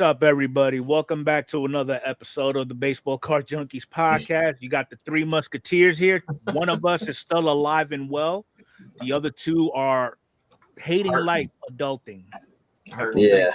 What's up, everybody? Welcome back to another episode of the Baseball Card Junkies podcast. You got the three musketeers here. One of us is still alive and well. The other two are hating life, adulting. Yeah,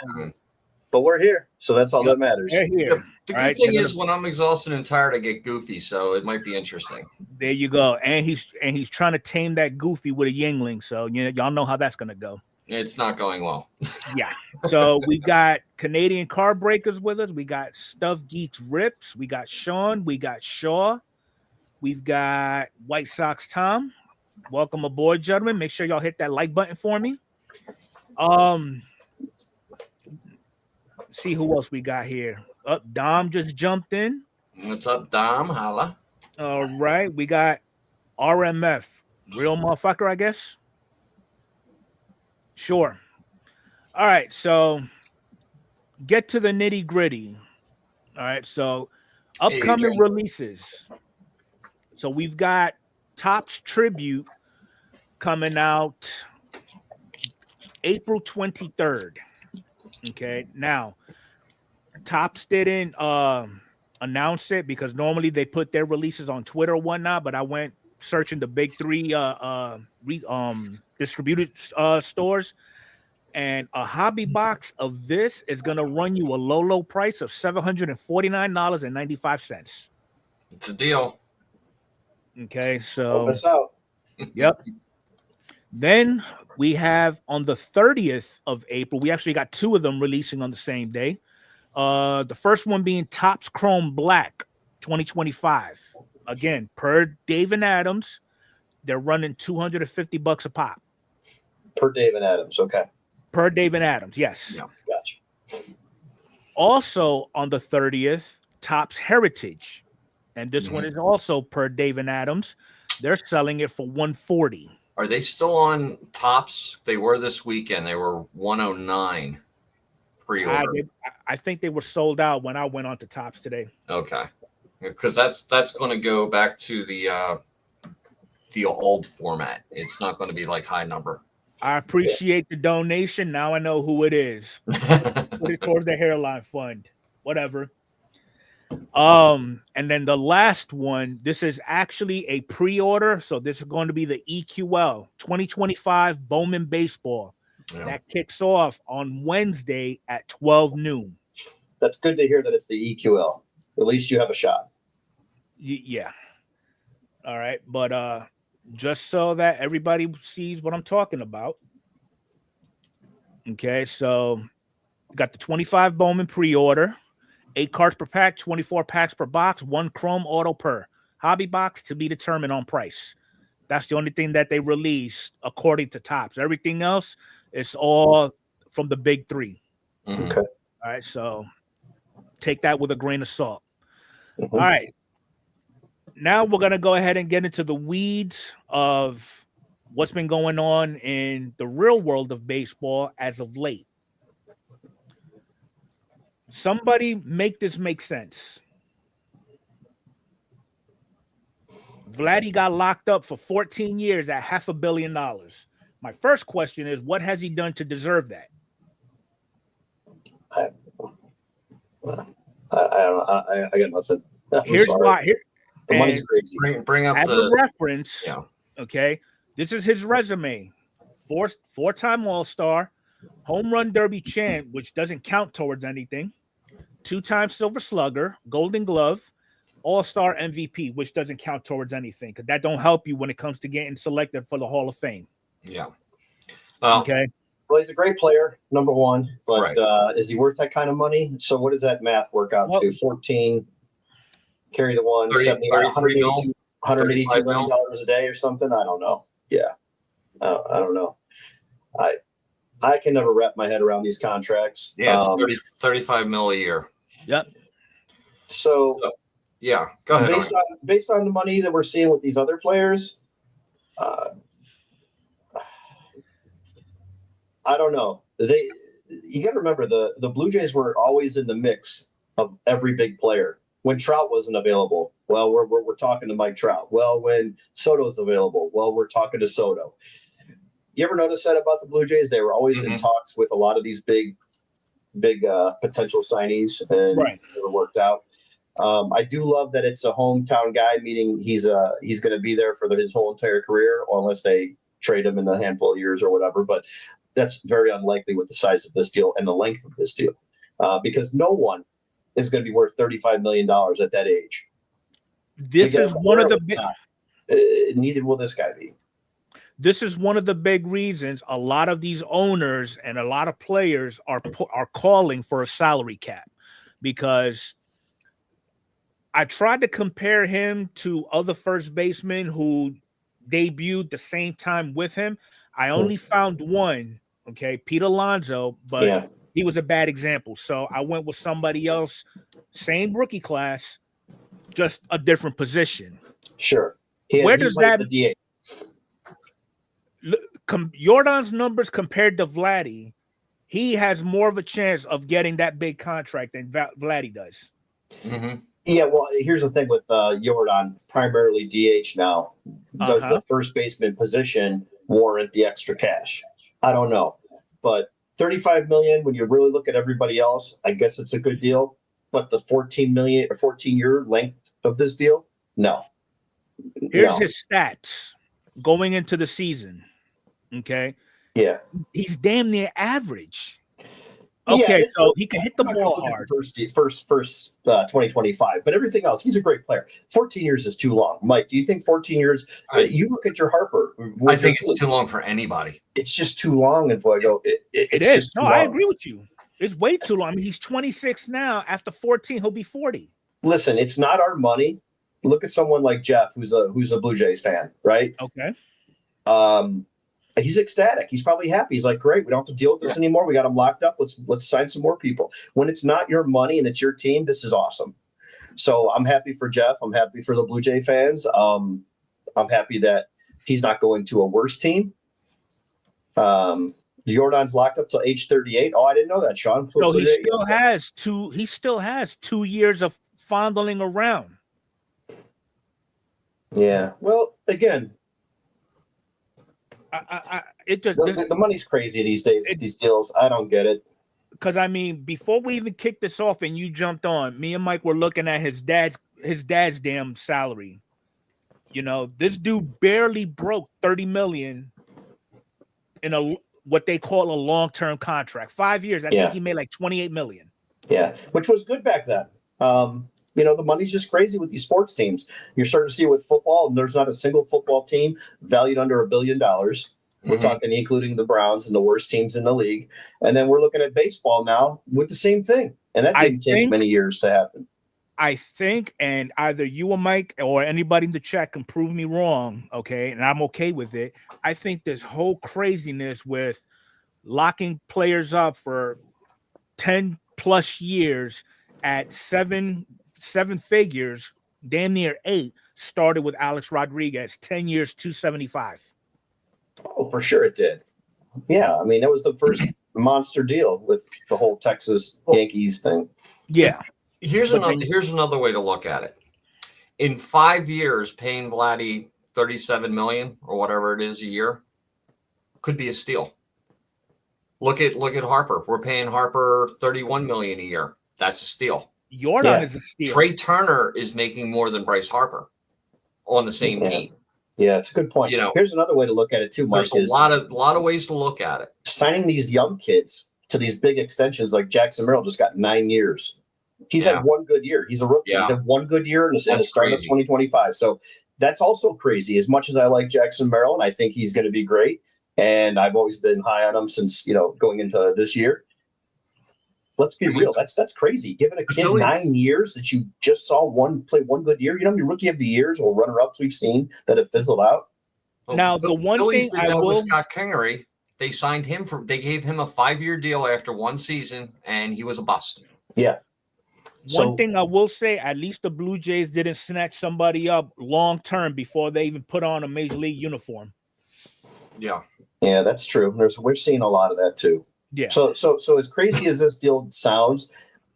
but we're here, so that's all that matters. They're here. The good thing is, when I'm exhausted and tired, I get goofy, so it might be interesting. There you go. And he's trying to tame that goofy with a Yingling. So y'all know how that's gonna go. It's not going well. Yeah. So we got Canadian Card Breakers with us. We got Stuff Geeks Rips. We got Sean. We got Shaw. We've got White Sox Tom. Welcome aboard, gentlemen. Make sure y'all hit that like button for me. See who else we got here. Dom just jumped in. What's up, Dom? Holla. All right. We got RMF. Real motherfucker, I guess. Sure. All right, so get to the nitty gritty. All right, so upcoming releases. So we've got Topps Tribute coming out April 23rd. Okay, now Topps didn't announce it because normally they put their releases on Twitter or whatnot, but I went searching the big three distributed stores, and a hobby box of this is going to run you a low price of $749.95. It's a deal. Okay, so help us out. Yep. Then we have on the 30th of April, we actually got two of them releasing on the same day. The first one being Topps Chrome Black 2025. Again, per Dave and Adams, they're running $250 a pop. Per Dave and Adams, okay. Per Dave and Adams, yes. Yeah, gotcha. Also on the 30th, Topps Heritage. And this one is also per Dave and Adams. They're selling it for $140. Are they still on Topps? They were this weekend. They were $109 pre-order. I think they were sold out when I went on to Topps today. Okay. Because that's going to go back to the old format. It's not going to be like high number. I appreciate the donation. Now I know who it is. Put it towards the hairline fund. Whatever. And then the last one, this is actually a pre-order. So this is going to be the EQL 2025 Bowman Baseball. Yeah. That kicks off on Wednesday at 12 noon. That's good to hear that it's the EQL. At least you have a shot. Yeah. All right. But just so that everybody sees what I'm talking about. Okay. So got the 25 Bowman pre-order, 8 cards per pack, 24 packs per box, 1 Chrome Auto per. Hobby box to be determined on price. That's the only thing that they released according to Topps. Everything else is all from the big three. Okay. All right. So take that with a grain of salt. All right. Now we're going to go ahead and get into the weeds of what's been going on in the real world of baseball as of late. Somebody make this make sense. Vladdy got locked up for 14 years at $500 million. My first question is, what has he done to deserve that? I don't know. I got nothing. Here's why. The money's crazy. Bring up as a reference. Yeah. Okay. This is his resume. Four-time All-Star, home run derby champ, which doesn't count towards anything. 2-time Silver Slugger, Golden Glove, All-Star MVP, which doesn't count towards anything because that don't help you when it comes to getting selected for the Hall of Fame. Yeah. Okay. Well, he's a great player, number one, but is he worth that kind of money? So what does that math work out to? 14, carry the one, 70, $182 million a day or something? I don't know. Yeah. I don't know. I can never wrap my head around these contracts. Yeah, it's 35 mil a year. Yep. So yeah, go ahead. Based on the money that we're seeing with these other players, I don't know. You got to remember the Blue Jays were always in the mix of every big player. When Trout wasn't available, well, we're talking to Mike Trout. Well, when Soto's available, well, we're talking to Soto. You ever notice that about the Blue Jays? They were always in talks with a lot of these big potential signees, and Right. never worked out. I do love that it's a hometown guy, meaning he's going to be there for his whole entire career, or unless they trade him in a handful of years or whatever. But that's very unlikely with the size of this deal and the length of this deal, because no one is going to be worth $35 million at that age. This is one of the big. Neither will this guy be. This is one of the big reasons a lot of these owners and a lot of players are calling for a salary cap, because I tried to compare him to other first basemen who debuted the same time with him. I only found one, okay, Pete Alonso, but he was a bad example. So I went with somebody else, same rookie class, just a different position. Sure. Where does that the DH? Jordan's numbers compared to Vladdy, he has more of a chance of getting that big contract than Vladdy does. Mm-hmm. Yeah, well, here's the thing with Jordan, primarily DH now. Does the first baseman position warrant the extra cash? I don't know. But $35 million, when you really look at everybody else, I guess it's a good deal. But the $14 million or 14-year length of this deal, no. Here's his stats going into the season. Okay. Yeah. He's damn near average. Okay, so he can hit the ball hard. First 2025, but everything else, he's a great player. 14 years is too long. Mike, do you think 14 years? You look at your Harper. I think it's too long for anybody. It's just too long in Enfuego. It's is. Just too long. I agree with you. It's way too long. I mean, he's 26 now. After 14, he'll be 40. Listen, it's not our money. Look at someone like Jeff, who's a Blue Jays fan, right? Okay. He's ecstatic. He's probably happy. He's like, great, we don't have to deal with this anymore. We got him locked up. Let's sign some more people. When it's not your money and it's your team, this is awesome. So I'm happy for Jeff. I'm happy for the Blue Jay fans. I'm happy that he's not going to a worse team. Jordan's locked up till age 38. Oh, I didn't know that, Sean. So he still has 2 years of fondling around. Yeah. Well, again, the money's crazy these days with these deals. I don't get it. Because I mean, before we even kicked this off and you jumped on, me and Mike were looking at his dad's damn salary. You know, this dude barely broke 30 million in what they call a long-term contract. 5 years. I think he made like 28 million. Yeah, which was good back then. The money's just crazy with these sports teams. You're starting to see it with football, and there's not a single football team valued under $1 billion. We're talking including the Browns and the worst teams in the league. And then we're looking at baseball now with the same thing. And that didn't take many years to happen. I think, and either you or Mike or anybody in the chat can prove me wrong, okay, and I'm okay with it. I think this whole craziness with locking players up for 10 plus years at seven figures, damn near 8, started with Alex Rodriguez, 10 years, 275. Oh, for sure it did. Yeah, I mean, that was the first monster deal with the whole Texas Yankees thing. Yeah. Here's another way to look at it. In 5 years, paying Vladdy $37 million or whatever it is a year could be a steal. Look at Harper. We're paying Harper $31 million a year. That's a steal. Jordan is a steal. Trey Turner is making more than Bryce Harper on the same team. Yeah, it's a good point. Here's another way to look at it too, Mike. There's a lot of ways to look at it. Signing these young kids to these big extensions, like Jackson Merrill just got 9 years. He's had one good year. He's a rookie. He's had one good year in the start of 2025. So that's also crazy. As much as I like Jackson Merrill, and I think he's going to be great, and I've always been high on him since going into this year. Let's be real. That's crazy. Giving a kid 9 years that you just saw play one good year. Your rookie of the years or runner-ups we've seen that have fizzled out. Now, the one Phillies thing did that with Scott Kingery. They signed him they gave him a 5-year deal after one season, and he was a bust. Yeah. One thing I will say, at least the Blue Jays didn't snatch somebody up long-term before they even put on a major league uniform. Yeah. Yeah, that's true. We're seeing a lot of that too. Yeah. So as crazy as this deal sounds,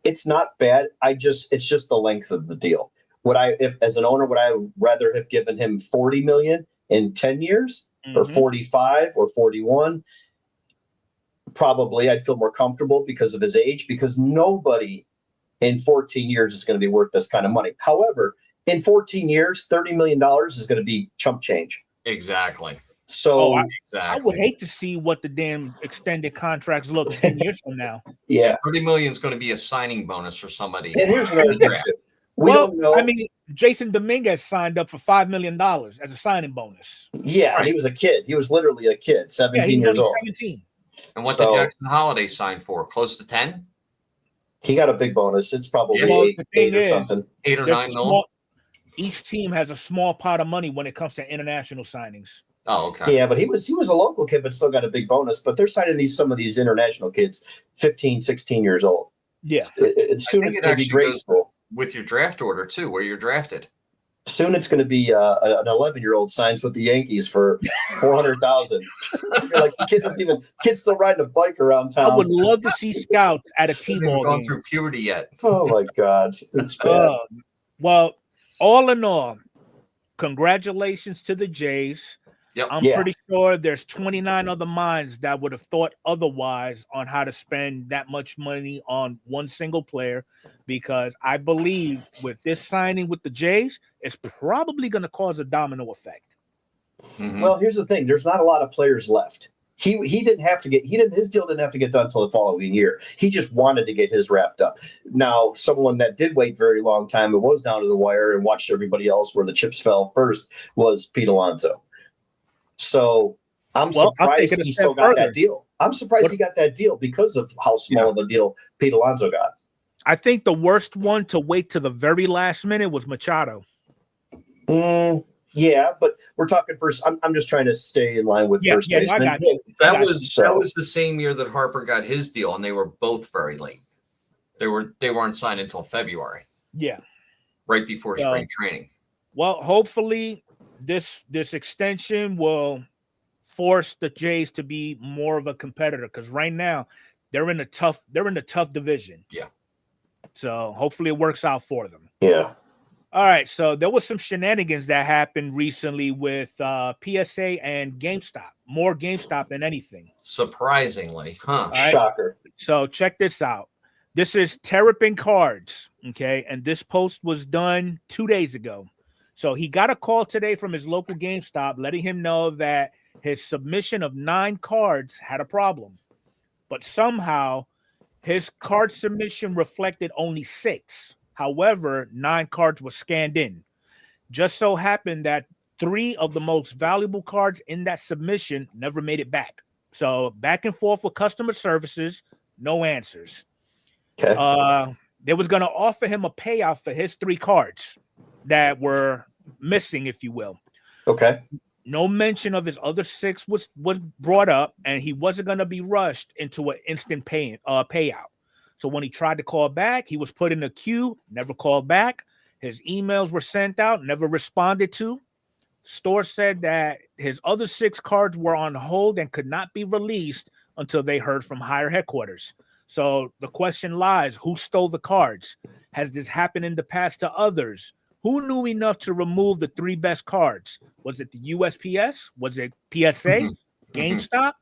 it's not bad. It's just the length of the deal. As an owner, would I rather have given him $40 million in 10 years or 45 or 41? probably I'd feel more comfortable because of his age, because nobody in 14 years is going to be worth this kind of money. However, in 14 years, $30 million is going to be chump change. Exactly. So I would hate to see what the damn extended contracts look 10 years from now. Yeah. 30 million is going to be a signing bonus for somebody. And here's another thing too. We don't know. I mean, Jason Dominguez signed up for $5 million as a signing bonus. Yeah, right. He was a kid. He was literally a kid, 17 years old. 17. And what did Jackson Holiday sign for? Close to 10? He got a big bonus. It's probably eight or something. 8 or 9 mil. Each team has a small pot of money when it comes to international signings. Oh, okay. Yeah, but he was a local kid, but still got a big bonus. But they're signing some of these international kids, 15, 16 years old. Yeah. Soon it's going to be grade school. With your draft order, too, where you're drafted. Soon it's going to be an 11-year-old signs with the Yankees for $400,000. You're like, kid's still riding a bike around town. I would love to see scouts at a T-ball game. Gone through puberty yet? Oh my God, it's bad. Well, all in all, congratulations to the Jays. Yep. I'm pretty sure there's 29 other minds that would have thought otherwise on how to spend that much money on one single player, because I believe with this signing with the Jays, it's probably going to cause a domino effect. Mm-hmm. Well, here's the thing. There's not a lot of players left. His deal didn't have to get done until the following year. He just wanted to get his wrapped up. Now, someone that did wait very long time and was down to the wire and watched everybody else where the chips fell first was Pete Alonso. So I'm surprised he still got that deal. I'm surprised he got that deal because of how small of a deal Pete Alonso got. I think the worst one to wait to the very last minute was Machado. Yeah, but we're talking first. I'm just trying to stay in line with first baseman. That was the same year that Harper got his deal, and they were both very late. They weren't signed until February. Yeah, right before spring training. Well, hopefully this extension will force the Jays to be more of a competitor, because right now they're in a tough division. Yeah. So hopefully it works out for them. Yeah. All right. So there was some shenanigans that happened recently with PSA and GameStop. More GameStop than anything. Surprisingly, huh? Right? Shocker. So check this out. This is Terrapin Cards. Okay. And this post was done 2 days ago. So he got a call today from his local GameStop letting him know that his submission of 9 cards had a problem. But somehow his card submission reflected only 6. However, 9 cards were scanned in. Just so happened that 3 of the most valuable cards in that submission never made it back. So back and forth with customer services, no answers. Okay. They was going to offer him a payout for his 3 cards that were missing, if you will. Okay. No mention of his other 6 was brought up, and he wasn't going to be rushed into an instant payout. So when he tried to call back, he was put in a queue, never called back. His emails were sent out, never responded to. Store said that his other 6 cards were on hold and could not be released until they heard from higher headquarters. So the question lies, who stole the cards? Has this happened in the past to others? Who knew enough to remove the 3 best cards? Was it the USPS? Was it PSA? GameStop?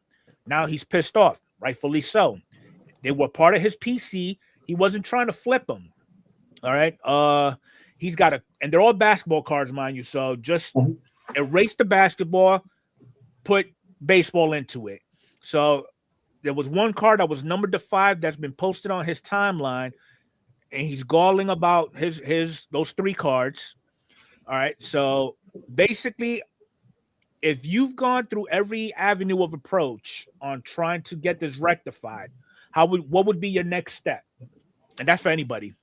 Now he's pissed off, rightfully so. They were part of his PC. He wasn't trying to flip them. All right. He's got and they're all basketball cards, mind you. So just erase the basketball, put baseball into it. So there was one card that was numbered to 5 that's been posted on his timeline, and he's galling about those 3 cards. All right. So basically, if you've gone through every avenue of approach on trying to get this rectified, what would be your next step? And that's for anybody.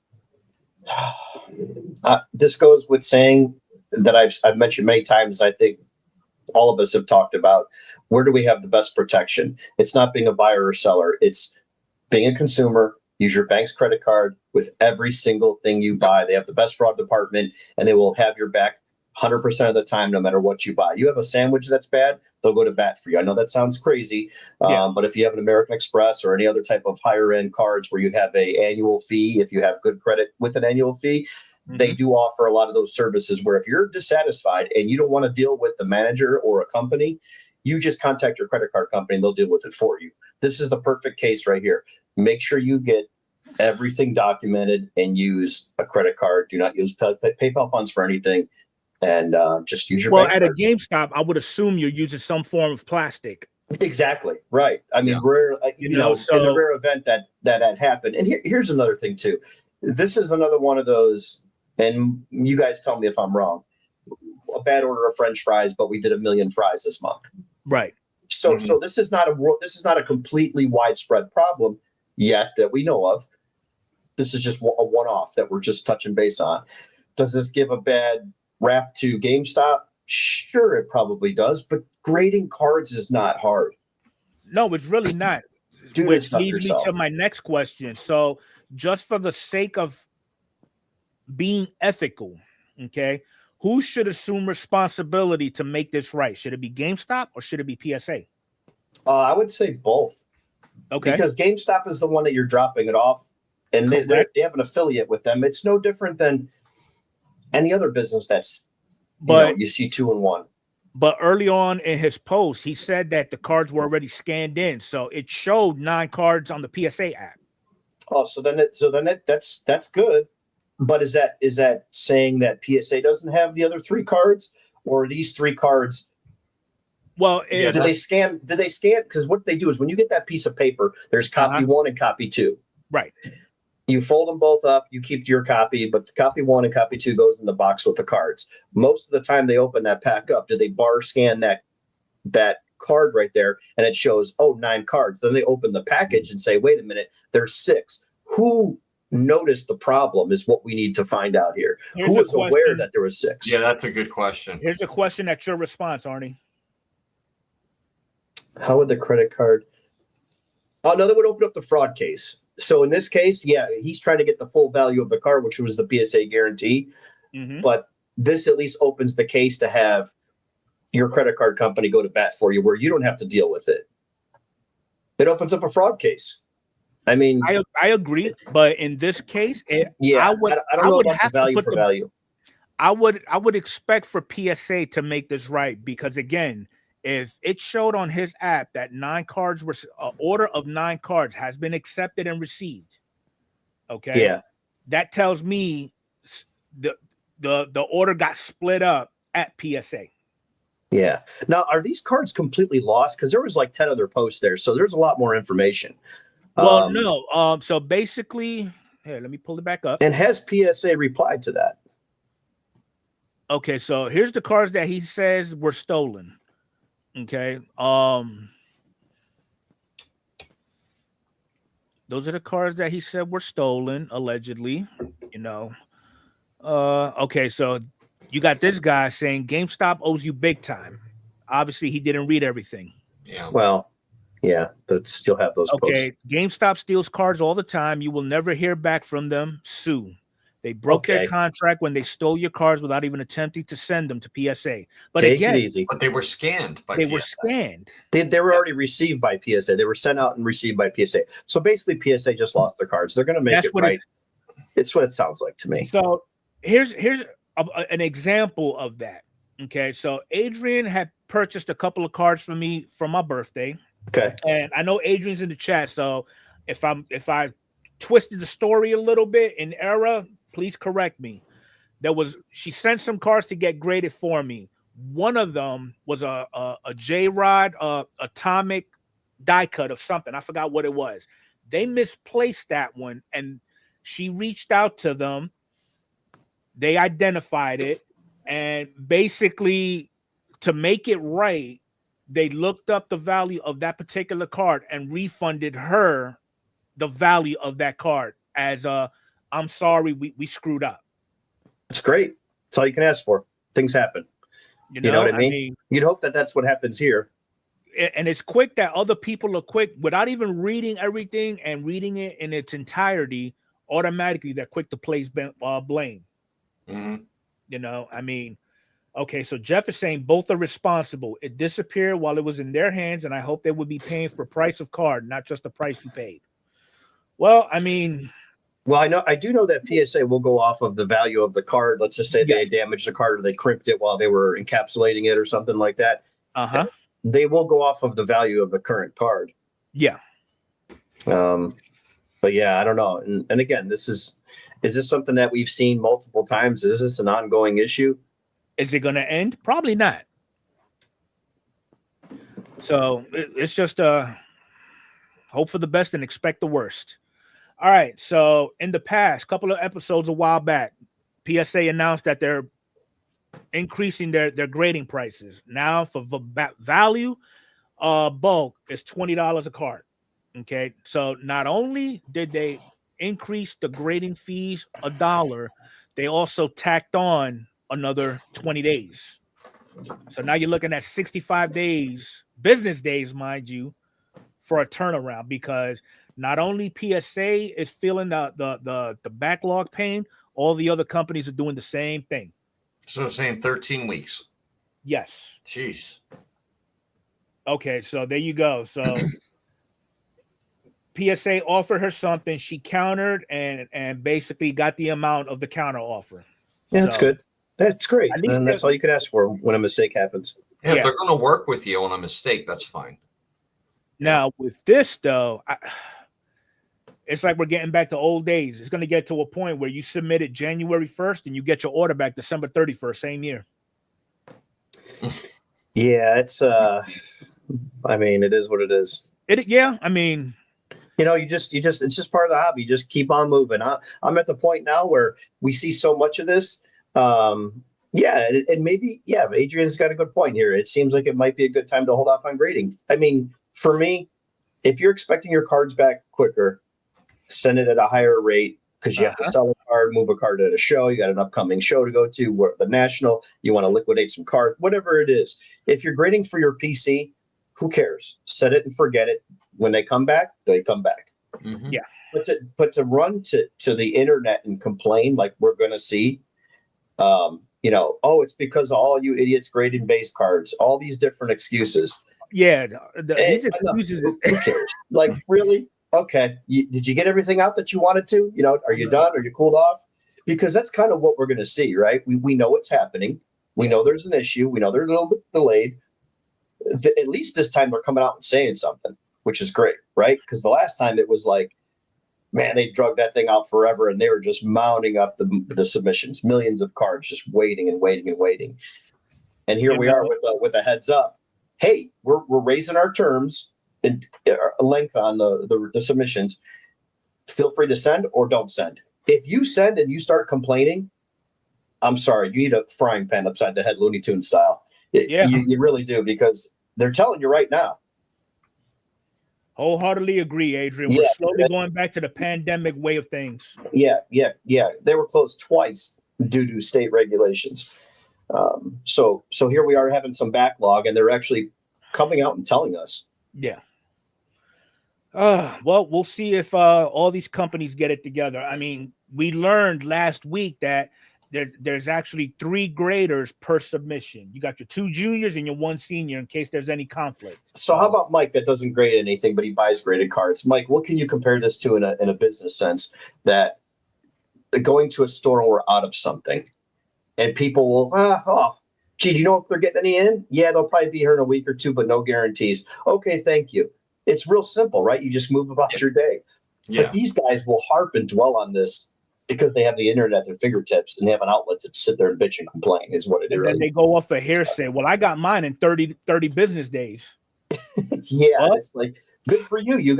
This goes with saying that I've mentioned many times. I think all of us have talked about, where do we have the best protection? It's not being a buyer or seller. It's being a consumer. Use your bank's credit card with every single thing you buy. They have the best fraud department, and they will have your back 100% of the time, no matter what you buy. You have a sandwich that's bad, they'll go to bat for you. I know that sounds crazy, but if you have an American Express or any other type of higher end cards where you have an annual fee, if you have good credit with an annual fee, they do offer a lot of those services where if you're dissatisfied and you don't want to deal with the manager or a company, You just contact your credit card company and they'll deal with it for you. This is the perfect case right here. Make sure you get everything documented and use a credit card. Do not use PayPal funds for anything, and just use your bank at card. a GameStop, I would assume you're using some form of plastic. Exactly right. I mean, rare, you know, in a rare event that happened. And here's another thing too. This is another one of those, and you guys tell me if I'm wrong. A bad order of French fries, but we did 1 million fries this month. Right. So this is not a completely widespread problem yet that we know of. This is just a one-off that we're just touching base on. Does this give a bad rap to GameStop? Sure, it probably does, but grading cards is not hard. No, it's really not. Which leads me to my next question. So just for the sake of being ethical, okay, who should assume responsibility to make this right? Should it be GameStop or should it be PSA? I would say both. Okay. Because GameStop is the one that you're dropping it off, and they have an affiliate with them. It's no different than any other business that's, you see 2 in 1. But early on in his post, he said that the cards were already scanned in, so it showed 9 cards on the PSA app. Oh, so then that's good. But is that saying that PSA doesn't have the other 3 cards, or these 3 cards? Well, did they scan? Because what they do is when you get that piece of paper, there's copy 1 and copy 2. Right. You fold them both up. You keep your copy, but the copy 1 and copy 2 goes in the box with the cards. Most of the time, they open that pack up. Do they bar scan that card right there, and it shows 9 cards? Then they open the package and say, "Wait a minute, there's 6." Who noticed the problem is what we need to find out here. Who was aware that there was 6? Yeah, that's a good question. Here's a question at your response, Arnie. How would the credit card? Oh, no, that would open up the fraud case. So in this case, yeah, he's trying to get the full value of the card, which was the PSA guarantee. But this at least opens the case to have your credit card company go to bat for you, where you don't have to deal with it. It opens up a fraud case. I mean, I agree, but in this case, I don't know about the value for value. I would expect for PSA to make this right, because again, if it showed on his app that 9 cards were order of 9 cards has been accepted and received, okay, yeah, that tells me the order got split up at PSA. Yeah. Now, are these cards completely lost? Because there was like 10 other posts there, so there's a lot more information. Well, no. So basically, here, let me pull it back up. And has PSA replied to that? Okay, so here's the cards that he says were stolen. Okay. Those are the cards that he said were stolen, allegedly. Okay, so you got this guy saying GameStop owes you big time. Obviously, he didn't read everything. Yeah. Well, yeah, but still have those posts. Okay, GameStop steals cards all the time. You will never hear back from them. Sue. They broke their contract when they stole your cards without even attempting to send them to PSA. But Take it easy. But they were scanned by PSA. They were scanned. They were already received by PSA. They were sent out and received by PSA. So basically, PSA just lost their cards. They're going to make it right. It's what it sounds like to me. So here's an example of that. Okay, so Adrian had purchased a couple of cards for me for my birthday. Okay, and I know Adrian's in the chat, so if I twisted the story a little bit in error, please correct me. She sent some cards to get graded for me. One of them was a J-Rod atomic die cut of something. I forgot what it was. They misplaced that one, and she reached out to them. They identified it, and basically, to make it right, they looked up the value of that particular card and refunded her the value of that card as I'm sorry, we screwed up. It's great. That's all you can ask for. Things happen. You know what I mean? You'd hope that that's what happens here. And it's quick that other people are quick without even reading everything and reading it in its entirety. Automatically, they're quick to place blame. Mm-hmm. Okay, so Jeff is saying both are responsible. It disappeared while it was in their hands, and I hope they would be paying for price of card, not just the price you paid. Well, I do know that PSA will go off of the value of the card. Let's just say they damaged the card or they crimped it while they were encapsulating it or something like that. they will go off of the value of the current card. Yeah. But yeah, I don't know. And again, is this something that we've seen multiple times? Is this an ongoing issue? Is it going to end? Probably not. So it's just hope for the best and expect the worst. All right. So in the past couple of episodes a while back, PSA announced that they're increasing their grading prices. Now for value, bulk is $20 a card. Okay. So not only did they increase the grading fees $1, they also tacked on another 20 days. So now you're looking at 65 days, business days, mind you, for a turnaround, because not only PSA is feeling the backlog pain, all the other companies are doing the same thing. So saying 13 weeks. Yes. Jeez. Okay, so there you go. So PSA offered her something, she countered and basically got the amount of the counter offer. Yeah, that's good. That's great. And that's all you could ask for when a mistake happens. Yeah, if they're going to work with you on a mistake, that's fine. Now, with this, though, it's like we're getting back to old days. It's going to get to a point where you submit it January 1st and you get your order back December 31st, same year. Yeah, it's, I mean, it is what it is. Yeah, I mean, it's just part of the hobby. Just keep on moving. I'm at the point now where we see so much of this. And maybe, Adrian's got a good point here. It seems like it might be a good time to hold off on grading. I mean, for me, if you're expecting your cards back quicker, send it at a higher rate, because you have to sell a card, move a card at a show. You got an upcoming show to go to, the national, you want to liquidate some cards, whatever it is. If you're grading for your PC, who cares? Set it and forget it. When they come back, they come back. Mm-hmm. Yeah. But to run to the internet and complain like we're going to see, it's because all you idiots grading base cards, all these different excuses. Yeah. These excuses. Who cares? Like, really? Okay. Did you get everything out that you wanted to? Are you done? Are you cooled off? Because that's kind of what we're going to see, right? We know what's happening. We know there's an issue. We know they're a little bit delayed. At least this time they're coming out and saying something, which is great, right? Because the last time it was like, man, they drug that thing out forever, and they were just mounting up the submissions, millions of cards just waiting and waiting and waiting. And here we are with a heads up. Hey, we're raising our terms and length on the submissions. Feel free to send or don't send. If you send and you start complaining, I'm sorry, you need a frying pan upside the head, Looney Tunes style. You really do, because they're telling you right now. Wholeheartedly agree, Adrian. We're slowly going back to the pandemic way of things. Yeah. They were closed twice due to state regulations. So here we are having some backlog, and they're actually coming out and telling us. Yeah. Well, we'll see if all these companies get it together. I mean, we learned last week that there's actually 3 graders per submission. You got your 2 juniors and your 1 senior in case there's any conflict. So how about Mike that doesn't grade anything, but he buys graded cards? Mike, what can you compare this to in a business sense, that going to a store and we're out of something and people will, do you know if they're getting any in? Yeah, they'll probably be here in a week or 2, but no guarantees. Okay, thank you. It's real simple, right? You just move about your day. Yeah. But these guys will harp and dwell on this because they have the internet at their fingertips and they have an outlet to sit there and bitch and complain is what it is. And they go off a hearsay. Well, I got mine in 30 business days. Yeah, it's like, good for you.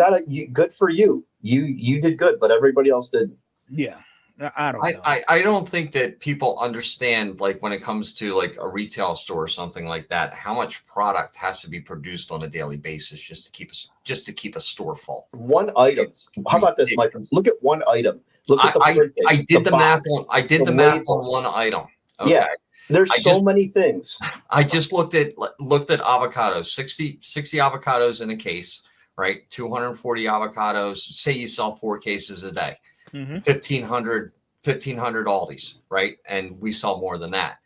Good for you. You did good, but everybody else did. Yeah. I don't know. I don't think that people understand, like, when it comes to like a retail store or something like that, how much product has to be produced on a daily basis just to keep a store full. One item. How about this, Mike? Look at one item. Look at I did the math on one item. Okay. Yeah. There's so many things. I just looked at avocados, 60 avocados in a case, right? 240 avocados. Say you sell 4 cases a day. 1,500 Aldis, right? And we sell more than that.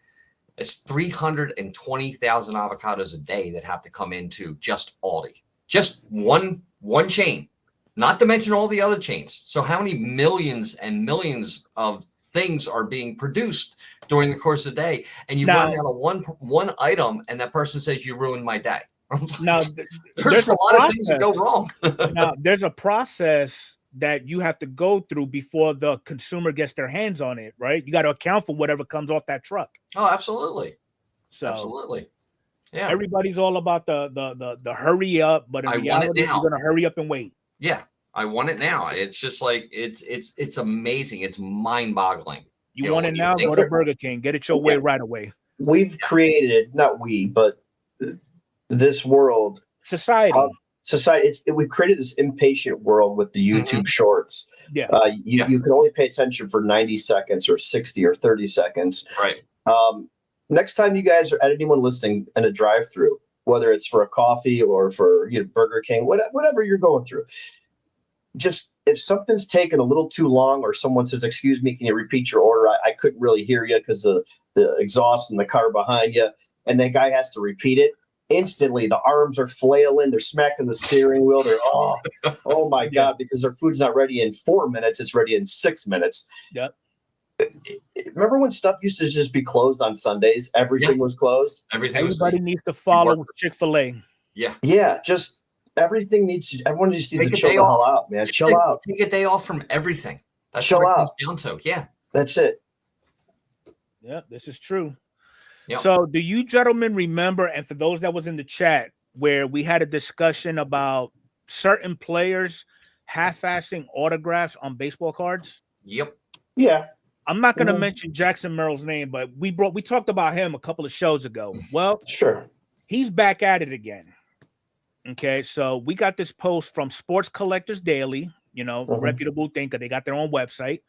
It's 320,000 avocados a day that have to come into just Aldi, just one chain, not to mention all the other chains. So how many millions and millions of things are being produced during the course of the day? And you run out of one item, and that person says, you ruined my day. Now, there's a lot of things that go wrong. Now, there's a process that you have to go through before the consumer gets their hands on it, right? You got to account for whatever comes off that truck. Oh, absolutely. So, absolutely. Yeah. Everybody's all about the hurry up, but in reality, you're going to hurry up and wait. Yeah. I want it now. It's just like, it's amazing. It's mind boggling. You want it now? Go to Burger King. Get it your way right away. We've created, not we, but this world. Society. We've created this impatient world with the YouTube shorts. Yeah. You can only pay attention for 90 seconds or 60 or 30 seconds. Right. Next time you guys are at anyone listening in a drive-through, whether it's for a coffee or for Burger King, whatever you're going through, just if something's taken a little too long or someone says, "Excuse me, can you repeat your order? I couldn't really hear you because of the exhaust in the car behind you," and that guy has to repeat it. Instantly, the arms are flailing. They're smacking the steering wheel. They're oh my God, because their food's not ready in 4 minutes. It's ready in 6 minutes. Yep. Remember when stuff used to just be closed on Sundays? Everything was closed. Everybody needs to follow Chick-fil-A. Yeah. Yeah. Just everyone needs to chill the hell out, man. Chill out. Take a day off from everything. That's chill out. Down to. Yeah. That's it. Yeah, this is true. Yep. So do you gentlemen remember, and for those that was in the chat, where we had a discussion about certain players half-assing autographs on baseball cards? Yep. Yeah. I'm not going to mention Jackson Merrill's name, but we talked about him a couple of shows ago. Well, sure. He's back at it again. Okay, so we got this post from Sports Collectors Daily, reputable thing because they got their own website.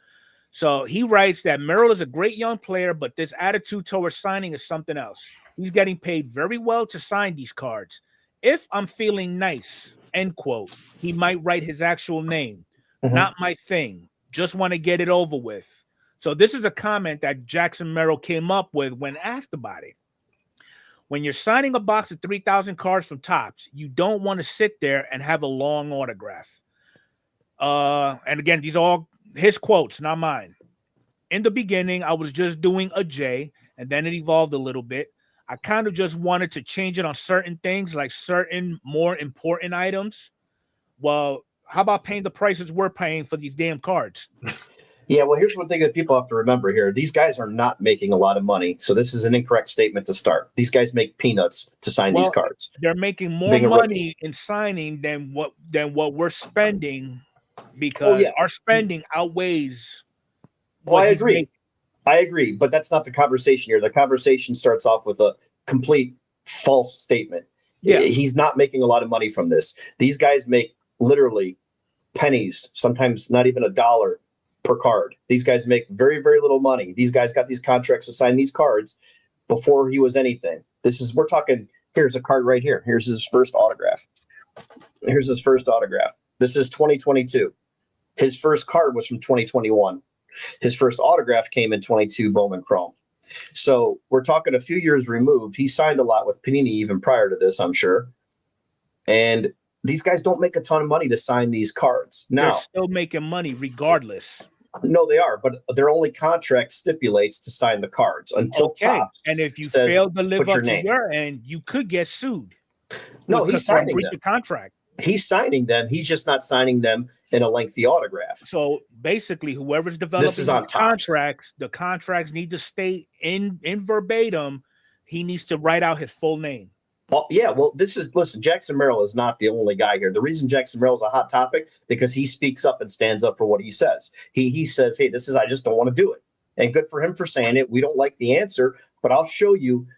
So he writes that Merrill is a great young player, but this attitude towards signing is something else. He's getting paid very well to sign these cards. If I'm feeling nice, end quote, he might write his actual name. Not my thing. Just want to get it over with. So this is a comment that Jackson Merrill came up with when asked about it. When you're signing a box of 3,000 cards from Topps, you don't want to sit there and have a long autograph. And again, these are all his quotes, not mine. In the beginning, I was just doing a J, and then it evolved a little bit. I kind of just wanted to change it on certain things, like certain more important items. Well, how about paying the prices we're paying for these damn cards? Yeah, well, here's one thing that people have to remember here. These guys are not making a lot of money, so this is an incorrect statement to start. These guys make peanuts to sign these cards. They're making more money in signing than what we're spending, because our spending outweighs. Well, I agree, but that's not the conversation here. The conversation starts off with a complete false statement. Yeah, he's not making a lot of money from this. These guys make literally pennies, sometimes not even $1 per card. These guys make very, very little money. These guys got these contracts to sign these cards before he was anything. We're talking, here's a card right here. Here's his first autograph. This is 2022. His first card was from 2021. His first autograph came in 22 Bowman Chrome. So we're talking a few years removed. He signed a lot with Panini even prior to this, I'm sure. And these guys don't make a ton of money to sign these cards. Now, they're still making money regardless. No, they are, but their only contract stipulates to sign the cards until Topps. And if you fail to live up to your end, you could get sued. No, he's signing them. The contract. He's signing them. He's just not signing them in a lengthy autograph. So basically, whoever's developing the contracts need to stay in verbatim. He needs to write out his full name. Well, yeah, listen, Jackson Merrill is not the only guy here. The reason Jackson Merrill is a hot topic because he speaks up and stands up for what he says. He says, hey, I just don't want to do it. And good for him for saying it. We don't like the answer, but I'll show you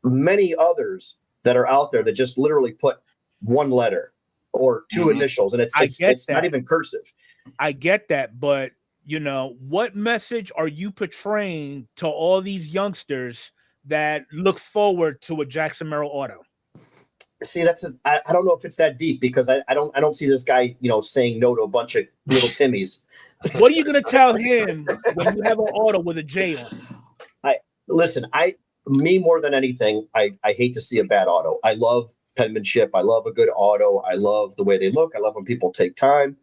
many others that are out there that just literally put one letter or two initials, and it's not even cursive. I get that, but what message are you portraying to all these youngsters that look forward to a Jackson Merrill auto? See, I don't know if it's that deep, because I don't see this guy, saying no to a bunch of little Timmies. What are you going to tell him when you have an auto with a J on it? Me more than anything, I hate to see a bad auto. I love penmanship. I love a good auto. I love the way they look. I love when people take time.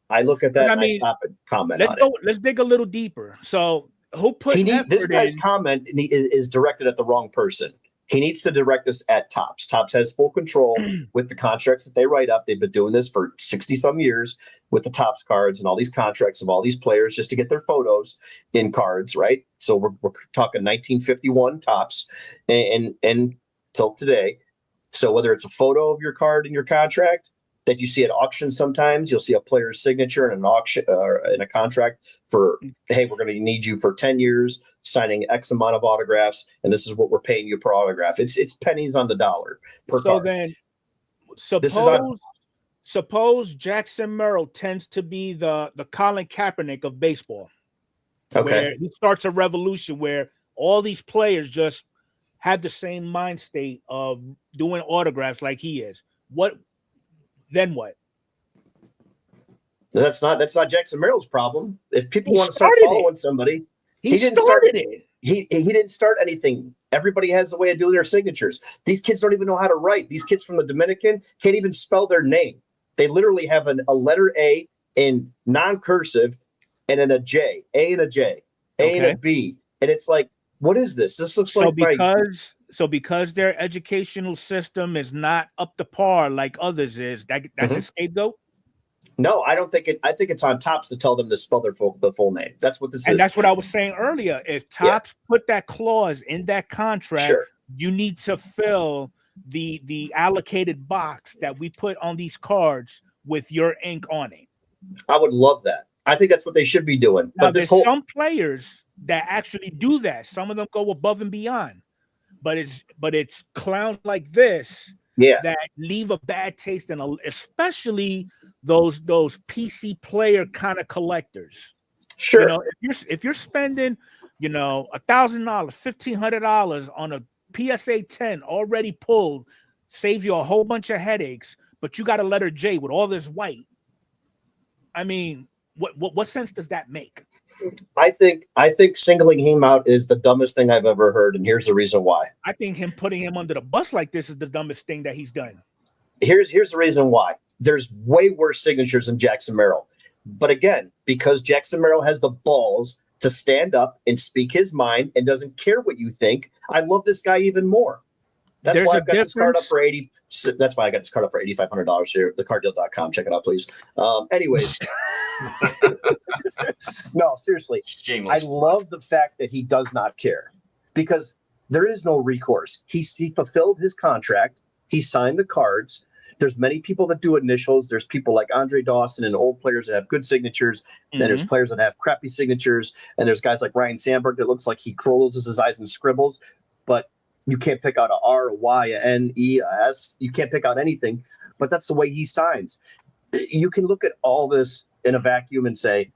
I look at that and I stop and comment on it. Let's dig a little deeper. So who put this guy's comment is directed at the wrong person. He needs to direct this at Topps. Topps has full control with the contracts that they write up. They've been doing this for 60 some years with the Topps cards and all these contracts of all these players just to get their photos in cards, right? So we're talking 1951 Topps and till today. So whether it's a photo of your card in your contract that you see at auction, sometimes you'll see a player's signature in an auction or in a contract for, hey, we're going to need you for 10 years signing X amount of autographs, and this is what we're paying you per autograph. It's pennies on the dollar per card. So then suppose Jackson Merrill tends to be the Colin Kaepernick of baseball. Okay. Where he starts a revolution where all these players just have the same mind state of doing autographs like he is. Then what? That's not Jackson Merrill's problem. If people want to start following somebody, he didn't start it. He didn't start anything. Everybody has a way of doing their signatures. These kids don't even know how to write. These kids from the Dominican can't even spell their name. They literally have a letter A in non-cursive and then a J, A and a J, A and a B. And it's like, what is this? This looks like because their educational system is not up to par like others is, that's a scapegoat? No, I don't think it. I think it's on Topps to tell them to spell the full name. That's what this is. And that's what I was saying earlier. If Topps put that clause in that contract, you need to fill the allocated box that we put on these cards with your ink on it. I would love that. I think that's what they should be doing. Now, there's some players that actually do that. Some of them go above and beyond. But it's clowns like this that leave a bad taste in, especially those PC player kind of collectors. Sure. You know, if you're spending, $1,000, $1,500 on a PSA 10 already pulled, saves you a whole bunch of headaches, but you got a letter J with all this white. I mean, what sense does that make? I think singling him out is the dumbest thing I've ever heard, and here's the reason why. I think putting him under the bus like this is the dumbest thing that he's done. Here's the reason why. There's way worse signatures than Jackson Merrill. But again, because Jackson Merrill has the balls to stand up and speak his mind and doesn't care what you think, I love this guy even more. That's why I've got this card up for That's why I got this card up for $8,500 here. Thecarddeal.com. Check it out, please. Anyways, no, seriously, shameless. I love the fact that he does not care because there is no recourse. He fulfilled his contract. He signed the cards. There's many people that do initials. There's people like Andre Dawson and old players that have good signatures. And there's players that have crappy signatures. And there's guys like Ryan Sandberg that looks like he closes his eyes and scribbles, but you can't pick out a R, a Y, a N, E, a S. You can't pick out anything, but that's the way he signs. You can look at all this in a vacuum and say,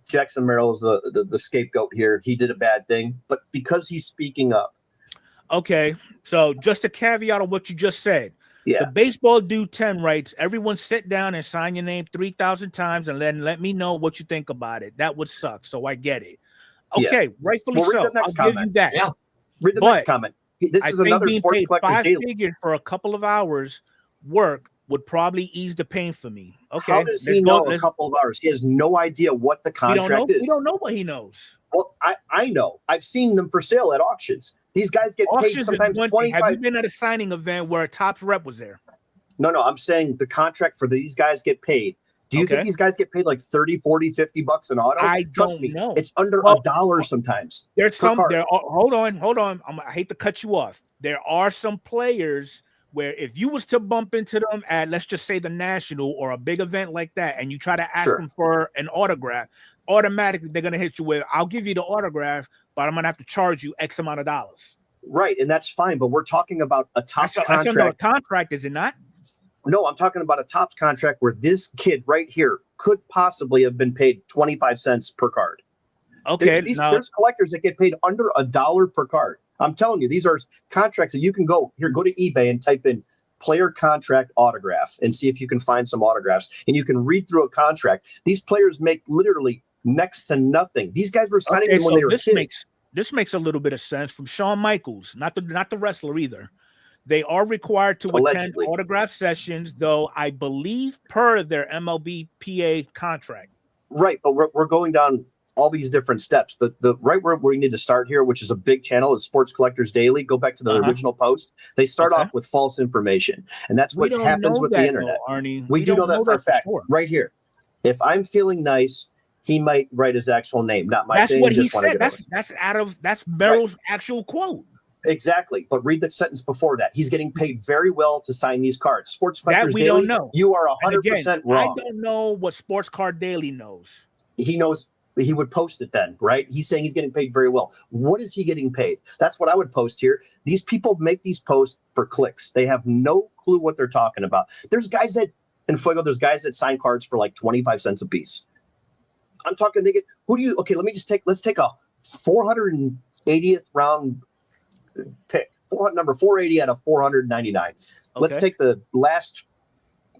Jackson Merrill is the scapegoat here. He did a bad thing, but because he's speaking up. Okay, so just a caveat on what you just said. Yeah. The baseball dude 10 writes, everyone sit down and sign your name 3,000 times and then let me know what you think about it. That would suck, so I get it. Okay, rightfully so. I'll give you that. Yeah. Read the next comment. This is another sports collector's daily. Figures for a couple of hours work would probably ease the pain for me. Okay. How does he know a couple of hours? He has no idea what the contract is. We don't know what he knows. Well, I know. I've seen them for sale at auctions. These guys get paid sometimes 25. Have you been at a signing event where a Topps rep was there? No. I'm saying the contract for these guys get paid. Do you think these guys get paid like 30, 40, 50 bucks an auto? Trust me, know. It's under $1 sometimes. There's hold on. I hate to cut you off. There are some players where if you was to bump into them at, let's just say, the National or a big event like that, and you try to ask them for an autograph, automatically they're going to hit you with, I'll give you the autograph, but I'm going to have to charge you X amount of dollars. Right, and that's fine, but we're talking about a Topps contract. That's a contract, is it not? No, I'm talking about a Topps contract where this kid right here could possibly have been paid 25 cents per card. Okay. There's collectors that get paid under $1 per card. I'm telling you, these are contracts that you can go to eBay and type in player contract autograph and see if you can find some autographs. And you can read through a contract. These players make literally next to nothing. These guys were signing them when they were kids. This makes a little bit of sense from Shawn Michaels, not the wrestler either. They are required to attend autograph sessions, though I believe per their MLBPA contract. Right, but we're going down all these different steps. The right where we need to start here, which is a big channel, is Sports Collectors Daily. Go back to the original post. They start off with false information, and that's what happens with the internet. Though, Arnie. We do know that for a fact. Sure. Right here. If I'm feeling nice, he might write his actual name, not my That's thing. what he said. That's Merrill's actual quote. Exactly. But read the sentence before that. He's getting paid very well to sign these cards. Sports Collectors Daily, don't know. You are 100% wrong. I don't know what Sports Card Daily knows. He knows. He would post it then, right? He's saying he's getting paid very well. What is he getting paid? That's what I would post here. These people make these posts for clicks. They have no clue what they're talking about. There's guys that Enfuego, there's guys that sign cards for like 25 cents a piece. I'm talking, let's take a 480th round pick, number 480 out of 499. Okay. Let's take the last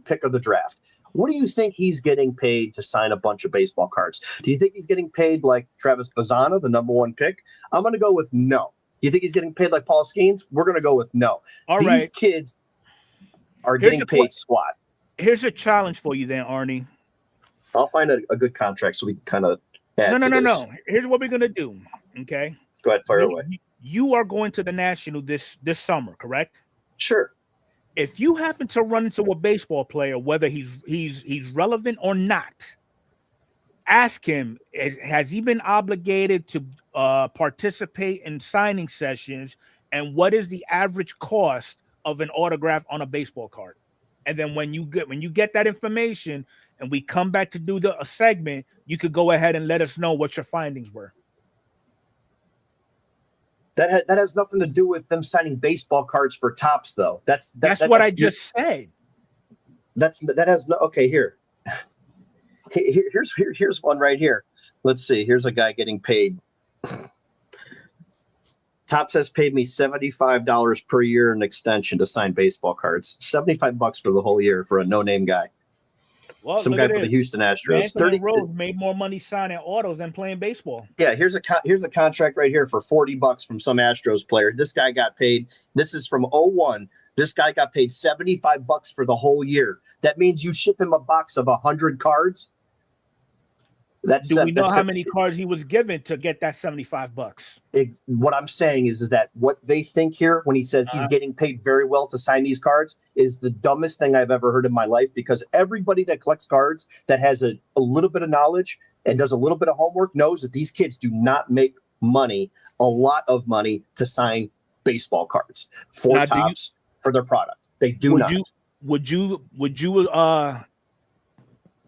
pick of the draft. What do you think he's getting paid to sign a bunch of baseball cards? Do you think he's getting paid like Travis Bazzana, the number 1 pick? I'm going to go with no. Do you think he's getting paid like Paul Skeens? We're going to go with no. These kids are getting paid squat. Here's a challenge for you then, Arnie. I'll find a good contract so we can kind of add to this. No. Here's what we're going to do, okay? Go ahead, fire away. You are going to the National this summer, correct? Sure. If you happen to run into a baseball player, whether he's relevant or not, ask him, has he been obligated to participate in signing sessions, and what is the average cost of an autograph on a baseball card? And then when you get that information and we come back to do a segment, you could go ahead and let us know what your findings were. That has nothing to do with them signing baseball cards for tops, though. That's what I just said. That has no. Okay, here's one right here. Let's see. Here's a guy getting paid. Topps has paid me $75 per year in extension to sign baseball cards. $75 for the whole year for a no-name guy. Well, some guy for the Houston Astros. 30 Rose made more money signing autos than playing baseball. Yeah, here's a contract right here for $40 from some Astros player. This guy got paid. This is from 01. This guy got paid $75 for the whole year. That means you ship him a box of 100 cards. Do we know how many cards he was given to get that $75? What I'm saying is that what they think here when he says he's getting paid very well to sign these cards is the dumbest thing I've ever heard in my life, because everybody that collects cards that has a little bit of knowledge and does a little bit of homework knows that these kids do not make money, a lot of money, to sign baseball cards for Topps for their product. They do not.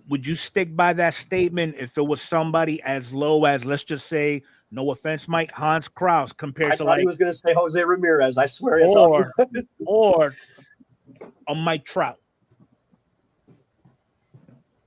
Would you stick by that statement if it was somebody as low as, let's just say, no offense, Mike, Hans Kraus, compared to, like, he was going to say Jose Ramirez, I swear, or a Mike Trout?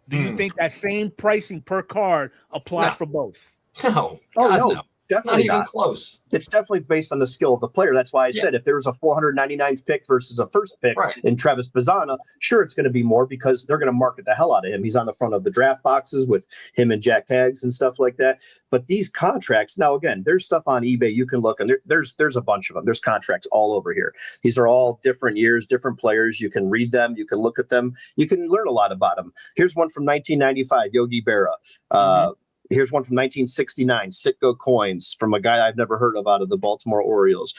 Do you think that same pricing per card applies for both? No. No. Definitely not even close. It's definitely based on the skill of the player. That's why I said if there was a 499th pick versus a first pick in Travis Bazzana, sure, it's going to be more because they're going to market the hell out of him. He's on the front of the draft boxes with him and Jack Haggs and stuff like that. But these contracts, now again, there's stuff on eBay you can look, and there's a bunch of them. There's contracts all over here. These are all different years, different players. You can read them, you can look at them, you can learn a lot about them. Here's one from 1995, Yogi Berra. Here's one from 1969, Citgo coins from a guy I've never heard of out of the Baltimore Orioles.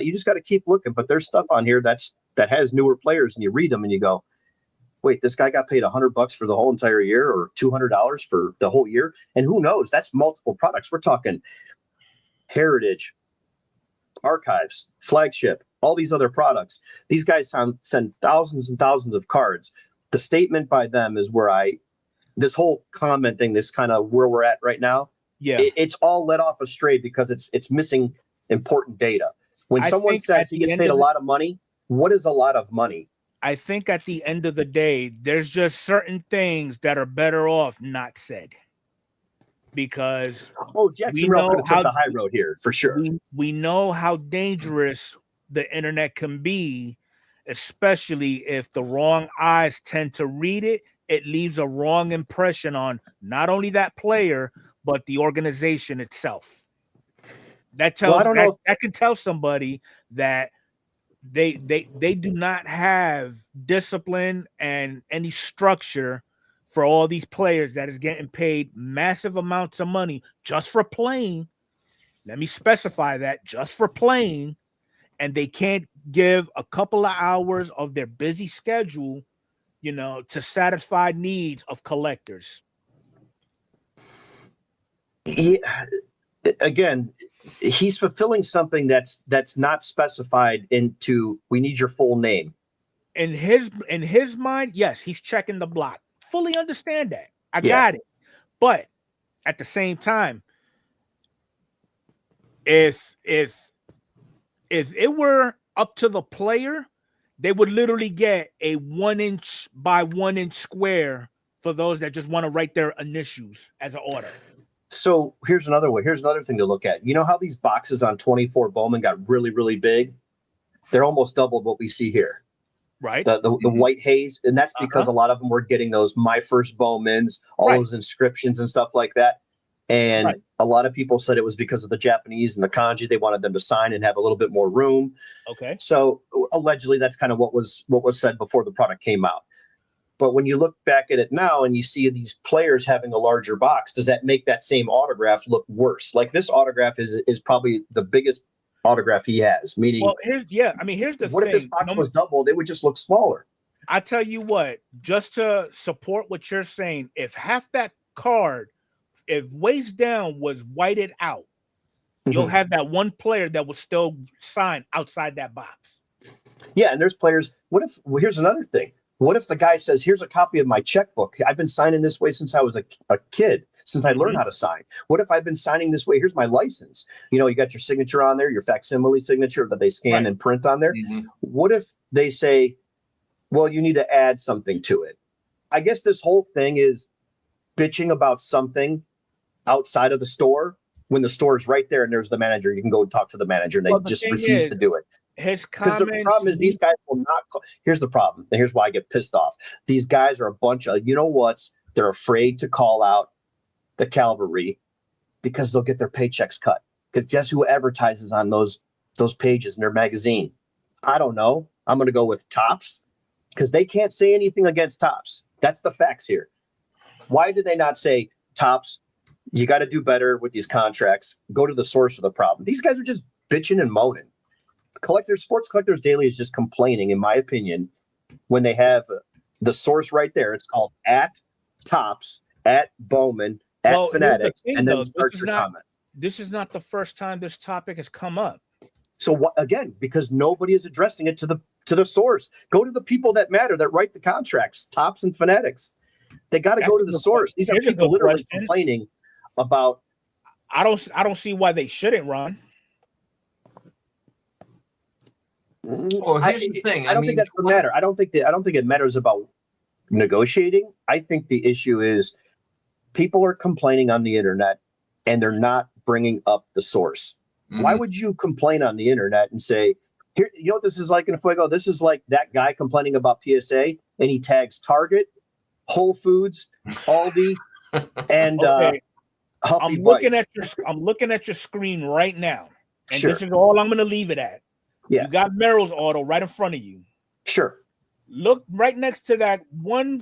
You just got to keep looking, but there's stuff on here that has newer players, and you read them and you go, wait, this guy got paid $100 for the whole entire year, or $200 for the whole year. And who knows? That's multiple products. We're talking Heritage, Archives, Flagship, all these other products. These guys send thousands and thousands of cards. The statement by them is this whole comment thing, this kind of where we're at right now, it's all let off astray because it's missing important data. When someone says he gets paid a lot of money, what is a lot of money? I think at the end of the day, there's just certain things that are better off not said. Because Jackson Rell could have took the high road here for sure. We know how dangerous the internet can be, especially if the wrong eyes tend to read it. It leaves a wrong impression on not only that player, but the organization itself. That can tell somebody that they do not have discipline and any structure for all these players that is getting paid massive amounts of money just for playing. Let me specify that, just for playing, and they can't give a couple of hours of their busy schedule, to satisfy needs of collectors. Again, he's fulfilling something that's not specified into. We need your full name. In his mind, yes, he's checking the block. Fully understand that. I got it. But at the same time, if it were up to the player, they would literally get a 1 inch by 1 inch square for those that just want to write their initials as an order. So here's another way. Here's another thing to look at. You know how these boxes on 24 Bowman got really, really big? They're almost doubled what we see here. Right. The white haze. And that's because a lot of them were getting those My First Bowmans, all those inscriptions and stuff like that. And a lot of people said it was because of the Japanese and the kanji. They wanted them to sign and have a little bit more room. Okay. So allegedly that's kind of what was said before the product came out. But when you look back at it now and you see these players having a larger box, does that make that same autograph look worse? Like this autograph is probably the biggest autograph he has. Meaning, well, here's the what thing. If this box was doubled? It would just look smaller. I tell you what, just to support what you're saying, if half that card, if waist down was whited out, you'll have that one player that will still sign outside that box. Yeah, and there's players. Here's another thing. What if the guy says, here's a copy of my checkbook. I've been signing this way since I was a kid, since I learned how to sign. What if I've been signing this way? Here's my license. You got your signature on there, your facsimile signature that they scan and print on there. What if they say, well, you need to add something to it? I guess this whole thing is bitching about something outside of the store when the store is right there and there's the manager. You can go and talk to the manager and they just refuse to do it. Because the problem is these guys will not. Here's the problem. And here's why I get pissed off. These guys are a bunch of, they're afraid to call out the cavalry because they'll get their paychecks cut. Because guess who advertises on those pages in their magazine? I don't know. I'm going to go with Topps because they can't say anything against Topps. That's the facts here. Why did they not say, Topps, you got to do better with these contracts. Go to the source of the problem. These guys are just bitching and moaning. Sports Collectors Daily is just complaining, in my opinion, when they have the source right there. It's called @Topps, @Bowman, @Fanatics, and then start your comment. This is not the first time this topic has come up. So again, because nobody is addressing it to the source. Go to the people that matter, that write the contracts, Topps and Fanatics. They got to go to the source. These are people literally complaining about. I don't see why they shouldn't, Ron. Well, here's the thing. I don't think that's the matter. I don't think it matters about negotiating. I think the issue is people are complaining on the internet and they're not bringing up the source. Why would you complain on the internet and say, here, you know what this is like in Enfuego? This is like that guy complaining about PSA and he tags Target, Whole Foods, Aldi, and Huffy Bites. I'm looking at your screen right now. And this is all I'm going to leave it at. Yeah. You got Merrill's auto right in front of you. Sure. Look right next to that one.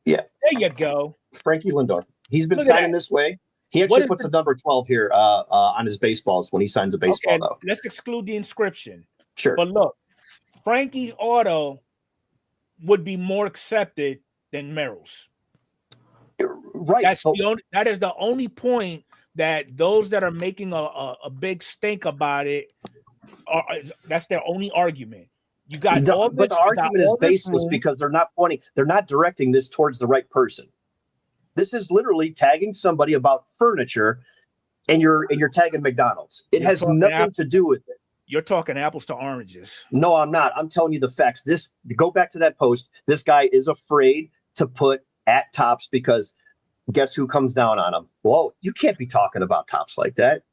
Yeah. There you go. Frankie Lindor. He's been signing this way. He actually puts the number 12 here on his baseballs when he signs a baseball, though. Let's exclude the inscription. Sure. But look, Frankie's auto would be more accepted than Merrill's. Right. That is the only point that those that are making a big stink about it, that's their only argument. You got all this, but the argument is baseless because they're not directing this towards the right person. This is literally tagging somebody about furniture, and you're tagging McDonald's. It has nothing to do with it. You're talking apples to oranges. No, I'm not. I'm telling you the facts. Go back to that post. This guy is afraid to put @Topps because guess who comes down on him? Whoa, you can't be talking about Topps like that.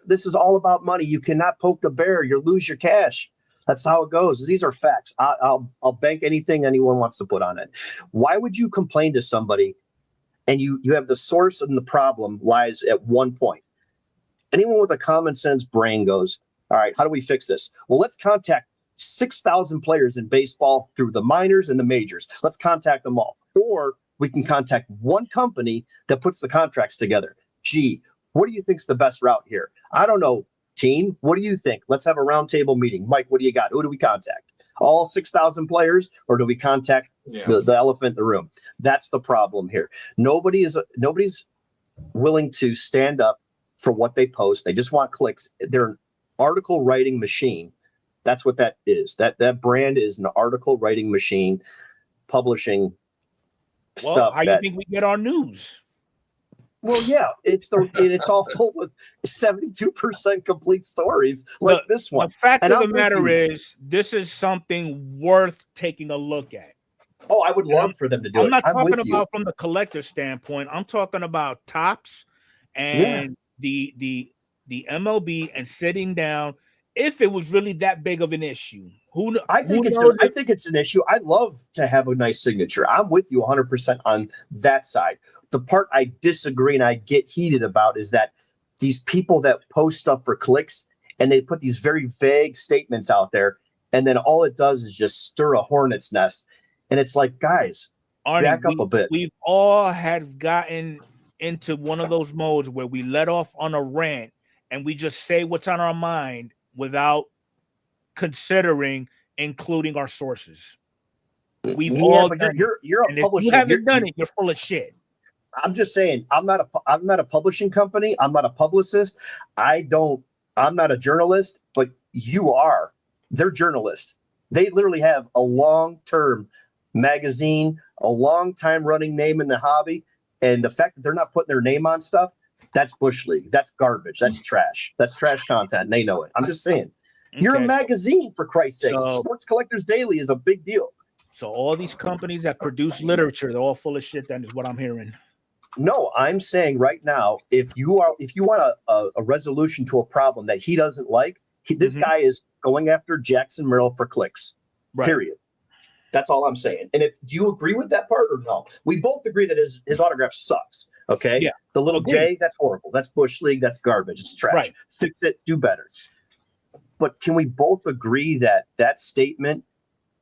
This is all about money. You cannot poke the bear. You'll lose your cash. That's how it goes. These are facts. I'll bank anything anyone wants to put on it. Why would you complain to somebody and you have the source and the problem lies at one point? Anyone with a common sense brain goes, all right, how do we fix this? Well, let's contact 6,000 players in baseball through the minors and the majors. Let's contact them all. Or we can contact one company that puts the contracts together. Gee, what do you think's the best route here? I don't know. Team, what do you think? Let's have a roundtable meeting. Mike, what do you got? Who do we contact? All 6,000 players, or do we contact the elephant in the room? That's the problem here. Nobody's willing to stand up for what they post. They just want clicks. They're an article writing machine. That's what that is. That brand is an article writing machine, publishing stuff. How do you think we get our news? Well, yeah, it's all full of 72% complete stories like this one. The fact of the matter is, this is something worth taking a look at. Oh, I would love for them to do it. I'm not talking about from the collector standpoint. I'm talking about Topps and the MLB and sitting down. If it was really that big of an issue, I think it's an issue. I'd love to have a nice signature. I'm with you 100% on that side. The part I disagree and I get heated about is that these people that post stuff for clicks and they put these very vague statements out there, and then all it does is just stir a hornet's nest. And it's like, guys, Arnie, back up a bit. We've all had gotten into one of those modes where we let off on a rant and we just say what's on our mind without considering including our sources. We've all done you're a publisher. If you haven't done it, you're full of shit. I'm just saying, I'm not a publishing company. I'm not a publicist. I'm not a journalist, but you are. They're journalists. They literally have a long-term magazine, a long-time running name in the hobby. And the fact that they're not putting their name on stuff, that's Bush League. That's garbage. That's trash. That's trash content. And they know it. I'm just saying. You're a magazine, for Christ's sake. Sports Collectors Daily is a big deal. So all these companies that produce literature, they're all full of shit. That is what I'm hearing. No, I'm saying right now, if you want a resolution to a problem that he doesn't like, this guy is going after Jackson Merrill for clicks. Right. Period. That's all I'm saying. And do you agree with that part or no? We both agree that his autograph sucks. Okay. Yeah. The little J, that's horrible. That's Bush League. That's garbage. It's trash. Right. Fix it. Do better. But can we both agree that statement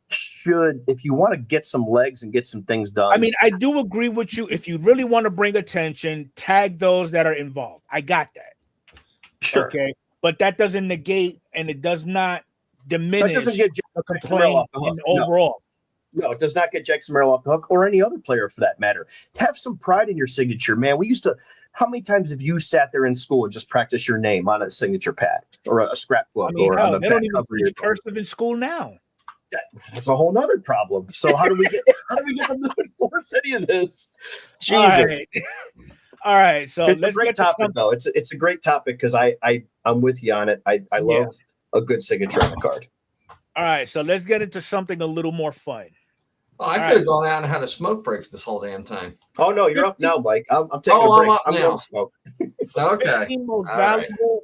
should, if you want to get some legs and get some things done? I mean, I do agree with you. If you really want to bring attention, tag those that are involved. I got that. Sure. Okay. But that doesn't negate and it does not diminish the complaint off the hook. Overall. No, it does not get Jackson Merrill off the hook, or any other player for that matter. Have some pride in your signature, man. How many times have you sat there in school and just practiced your name on a signature pad or a scrapbook or on the back of your cursive in school now? That's a whole nother problem. So how do we get them to enforce any of this? Jesus. All right. So it's a great topic, though. It's a great topic because I'm with you on it. I love a good signature on the card. All right. So let's get into something a little more fun. Oh, I could have gone out and had a smoke break this whole damn time. Oh no, you're up now, Mike. I'm taking a break. I'm going to smoke. Okay. 15 most valuable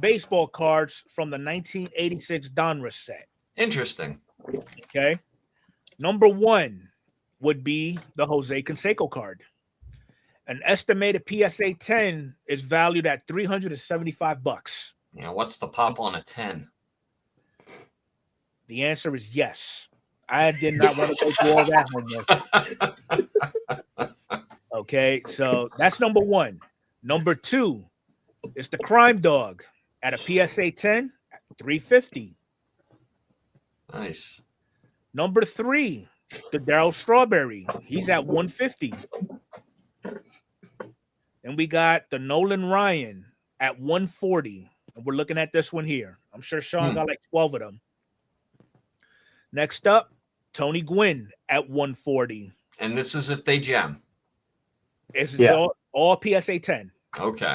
baseball cards from the 1986 Donruss set. Interesting. Okay. Number 1 would be the Jose Canseco card. An estimated PSA 10 is valued at $375. Yeah, what's the pop on a 10? The answer is yes. I did not want to go through all that homework. Okay, so that's number 1. Number 2 is the Crime Dog at a PSA 10 at $350. Nice. Number 3, the Darryl Strawberry. He's at $150. And we got the Nolan Ryan at $140. And we're looking at this one here. I'm sure Sean got like 12 of them. Next up, Tony Gwynn at $140. And this is if they jam. It's all PSA 10. Okay.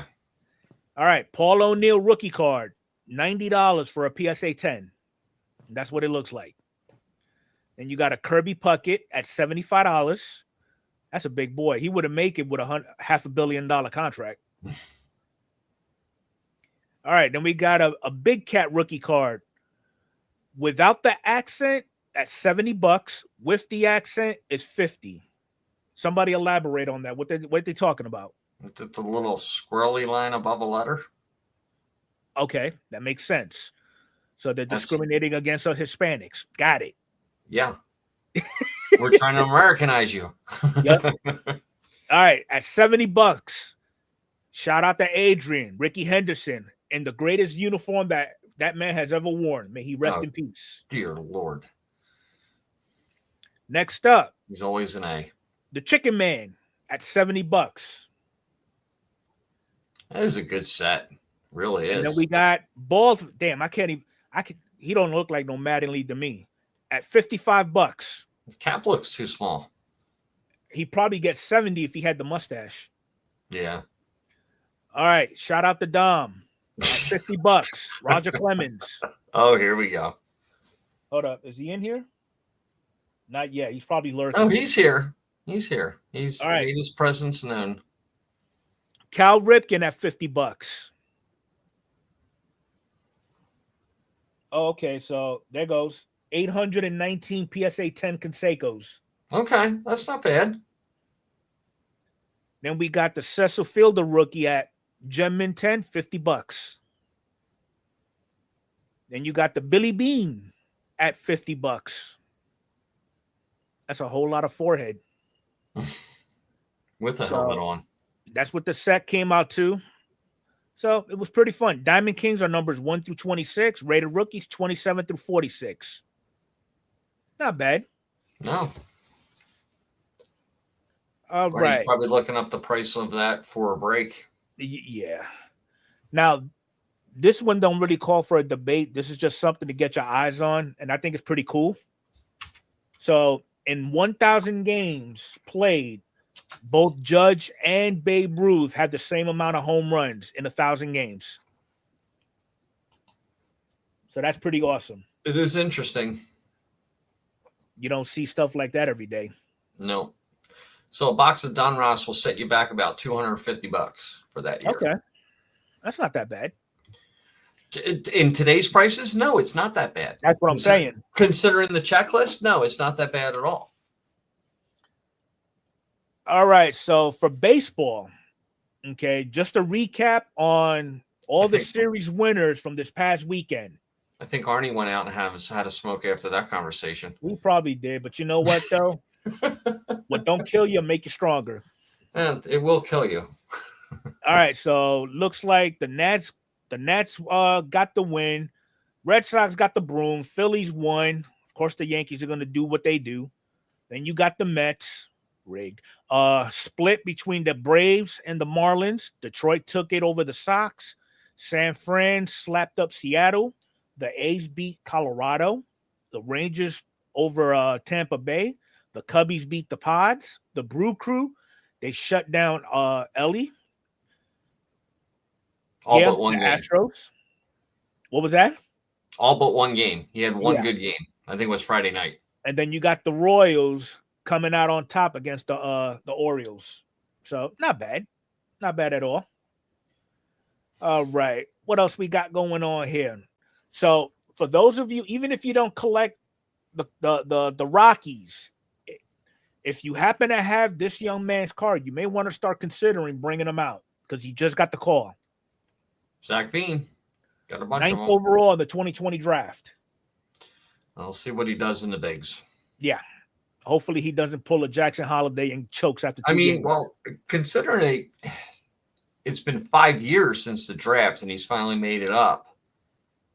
All right. Paul O'Neill rookie card, $90 for a PSA 10. That's what it looks like. Then you got a Kirby Puckett at $75. That's a big boy. He would have made it with $500 million contract. All right. Then we got a Big Cat rookie card without the accent at $70. With the accent, it's $50. Somebody elaborate on that. What they talking about? It's a little squirrely line above a letter. Okay, that makes sense. So they're discriminating against us Hispanics. Got it. Yeah. We're trying to Americanize you. Yep. All right, at $70. Shout out to Adrian, Ricky Henderson, in the greatest uniform that man has ever worn. May he rest in peace. Dear Lord. Next up, he's always an A. The Chicken Man at $70. That is a good set. Really is. And then we got Balls. Damn, I can't even. He don't look like no Madden lead to me. At $55. His cap looks too small. He probably gets 70 if he had the mustache. Yeah. All right. Shout out to Dom. At $50. Roger Clemens. Oh, here we go. Hold up. Is he in here? Not yet. He's probably lurking. Oh, he's here. He's here. He's made his presence known. Cal Ripken at $50. Oh, okay. So there goes 819 PSA 10 Consecutivos. Okay, that's not bad. Then we got the Cecil Fielder rookie at Gem Mint 10, $50. Then you got the Billy Bean at $50. That's a whole lot of forehead. With the helmet on. That's what the set came out to. So it was pretty fun. Diamond Kings are numbers 1 through 26. Rated rookies 27 through 46. Not bad. No. All Or right. he's probably looking up the price of that for a break. Yeah. Now, this one don't really call for a debate. This is just something to get your eyes on, and I think it's pretty cool. So, in 1,000 games played, both Judge and Babe Ruth had the same amount of home runs in 1,000 games. So that's pretty awesome. It is interesting. You don't see stuff like that every day. No. So a box of Donruss will set you back about $250 for that year. Okay. That's not that bad. In today's prices, no, it's not that bad. That's what I'm saying. Considering the checklist, no, it's not that bad at all. All right. So for baseball, okay, just a recap on all the series winners from this past weekend. I think Arnie went out and had a smoke after that conversation. We probably did, but you know what, though? What don't kill you make you stronger. And it will kill you. All right, so looks like the Nats got the win. Red Sox got the broom. Phillies won. Of course, the Yankees are going to do what they do. Then you got the Mets. Rigged. Split between the Braves and the Marlins. Detroit took it over the Sox. San Fran slapped up Seattle. The A's beat Colorado. The Rangers over Tampa Bay. The Cubbies beat the Pods. The Brew Crew, they shut down Ellie. All but one game. Astros. What was that? All but one game. He had one good game. I think it was Friday night. And then you got the Royals coming out on top against the Orioles. So not bad. Not bad at all. All right. What else we got going on here? So for those of you, even if you don't collect the Rockies, if you happen to have this young man's card, you may want to start considering bringing him out because he just got the call. Zach Veen. Got a bunch of them. 9th overall in the 2020 draft. I'll see what he does in the bigs. Yeah. Hopefully he doesn't pull a Jackson Holiday and chokes after 2 games. Well, considering it's been 5 years since the draft and he's finally made it up.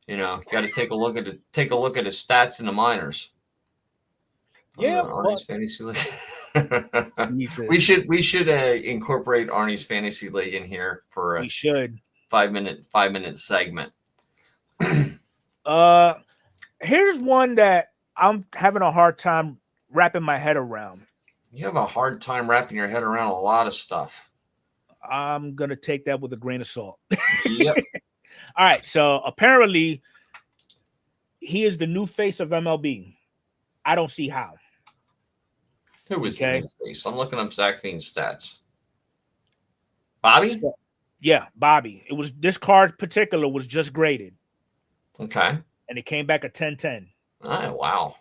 You know, got to take a look at his stats in the minors. Yeah, Arnie's fantasy league. we should incorporate Arnie's fantasy league in here for a 5-minute segment. Here's one that I'm having a hard time wrapping my head around. You have a hard time wrapping your head around a lot of stuff. I'm gonna take that with a grain of salt. Yep. All right. So apparently, he is the new face of MLB. I don't see how. Who is the new face? I'm looking up Zach Veen's stats. Bobby? Yeah, Bobby. It was this card particular was just graded. Okay. And it came back a 10-10. Oh, wow.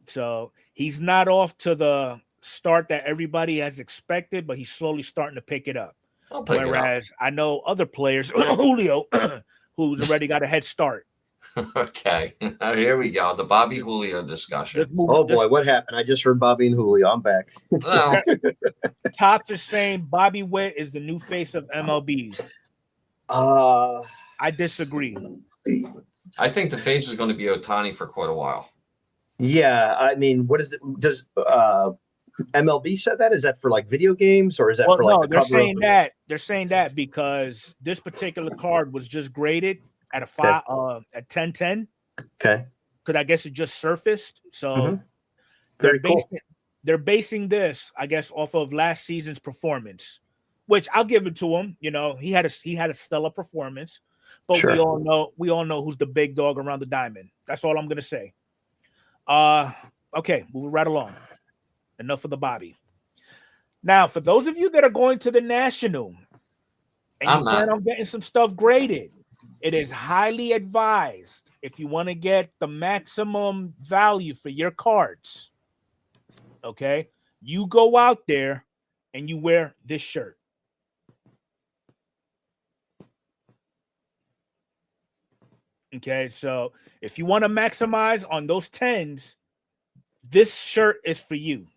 So he's not off to the start that everybody has expected, but he's slowly starting to pick it up. Whereas I know other players, Julio, who's already got a head start. Okay, here we go. The Bobby Julio discussion. Oh boy, what happened? I just heard Bobby and Julio. I'm back. Well, Tops is saying Bobby Witt is the new face of MLB. I disagree. I think the face is going to be Ohtani for quite a while. Yeah, I mean, what is it? Does MLB said that? Is that for like video games, or is that for like the they're cover? They're saying that because this particular card was just graded at a 10-10. Okay. Because I guess it just surfaced. So Very they're basing this, I guess, off of last season's performance, which I'll give it to him. You know, he had a stellar performance, but we all know who's the big dog around the diamond. That's all I'm gonna say. Okay, moving right along. Enough of the Bobby. Now, for those of you that are going to the National and you plan on getting some stuff graded, it is highly advised, if you want to get the maximum value for your cards, okay, you go out there and you wear this shirt. Okay, so if you want to maximize on those 10s, this shirt is for you.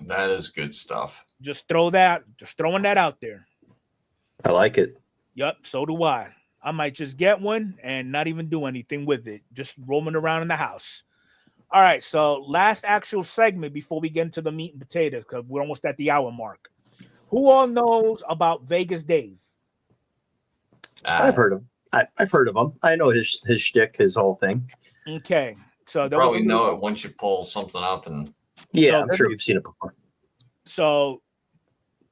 That is good stuff. Just throwing that out there. I like it. Yep, so do I. I might just get one and not even do anything with it. Just roaming around in the house. All right, so last actual segment before we get into the meat and potatoes, because we're almost at the hour mark. Who all knows about Vegas Dave? I've heard of him. I've heard of him. I know his shtick, his whole thing. Okay, so you probably know it once you pull something up, and I'm sure you've seen it before. So,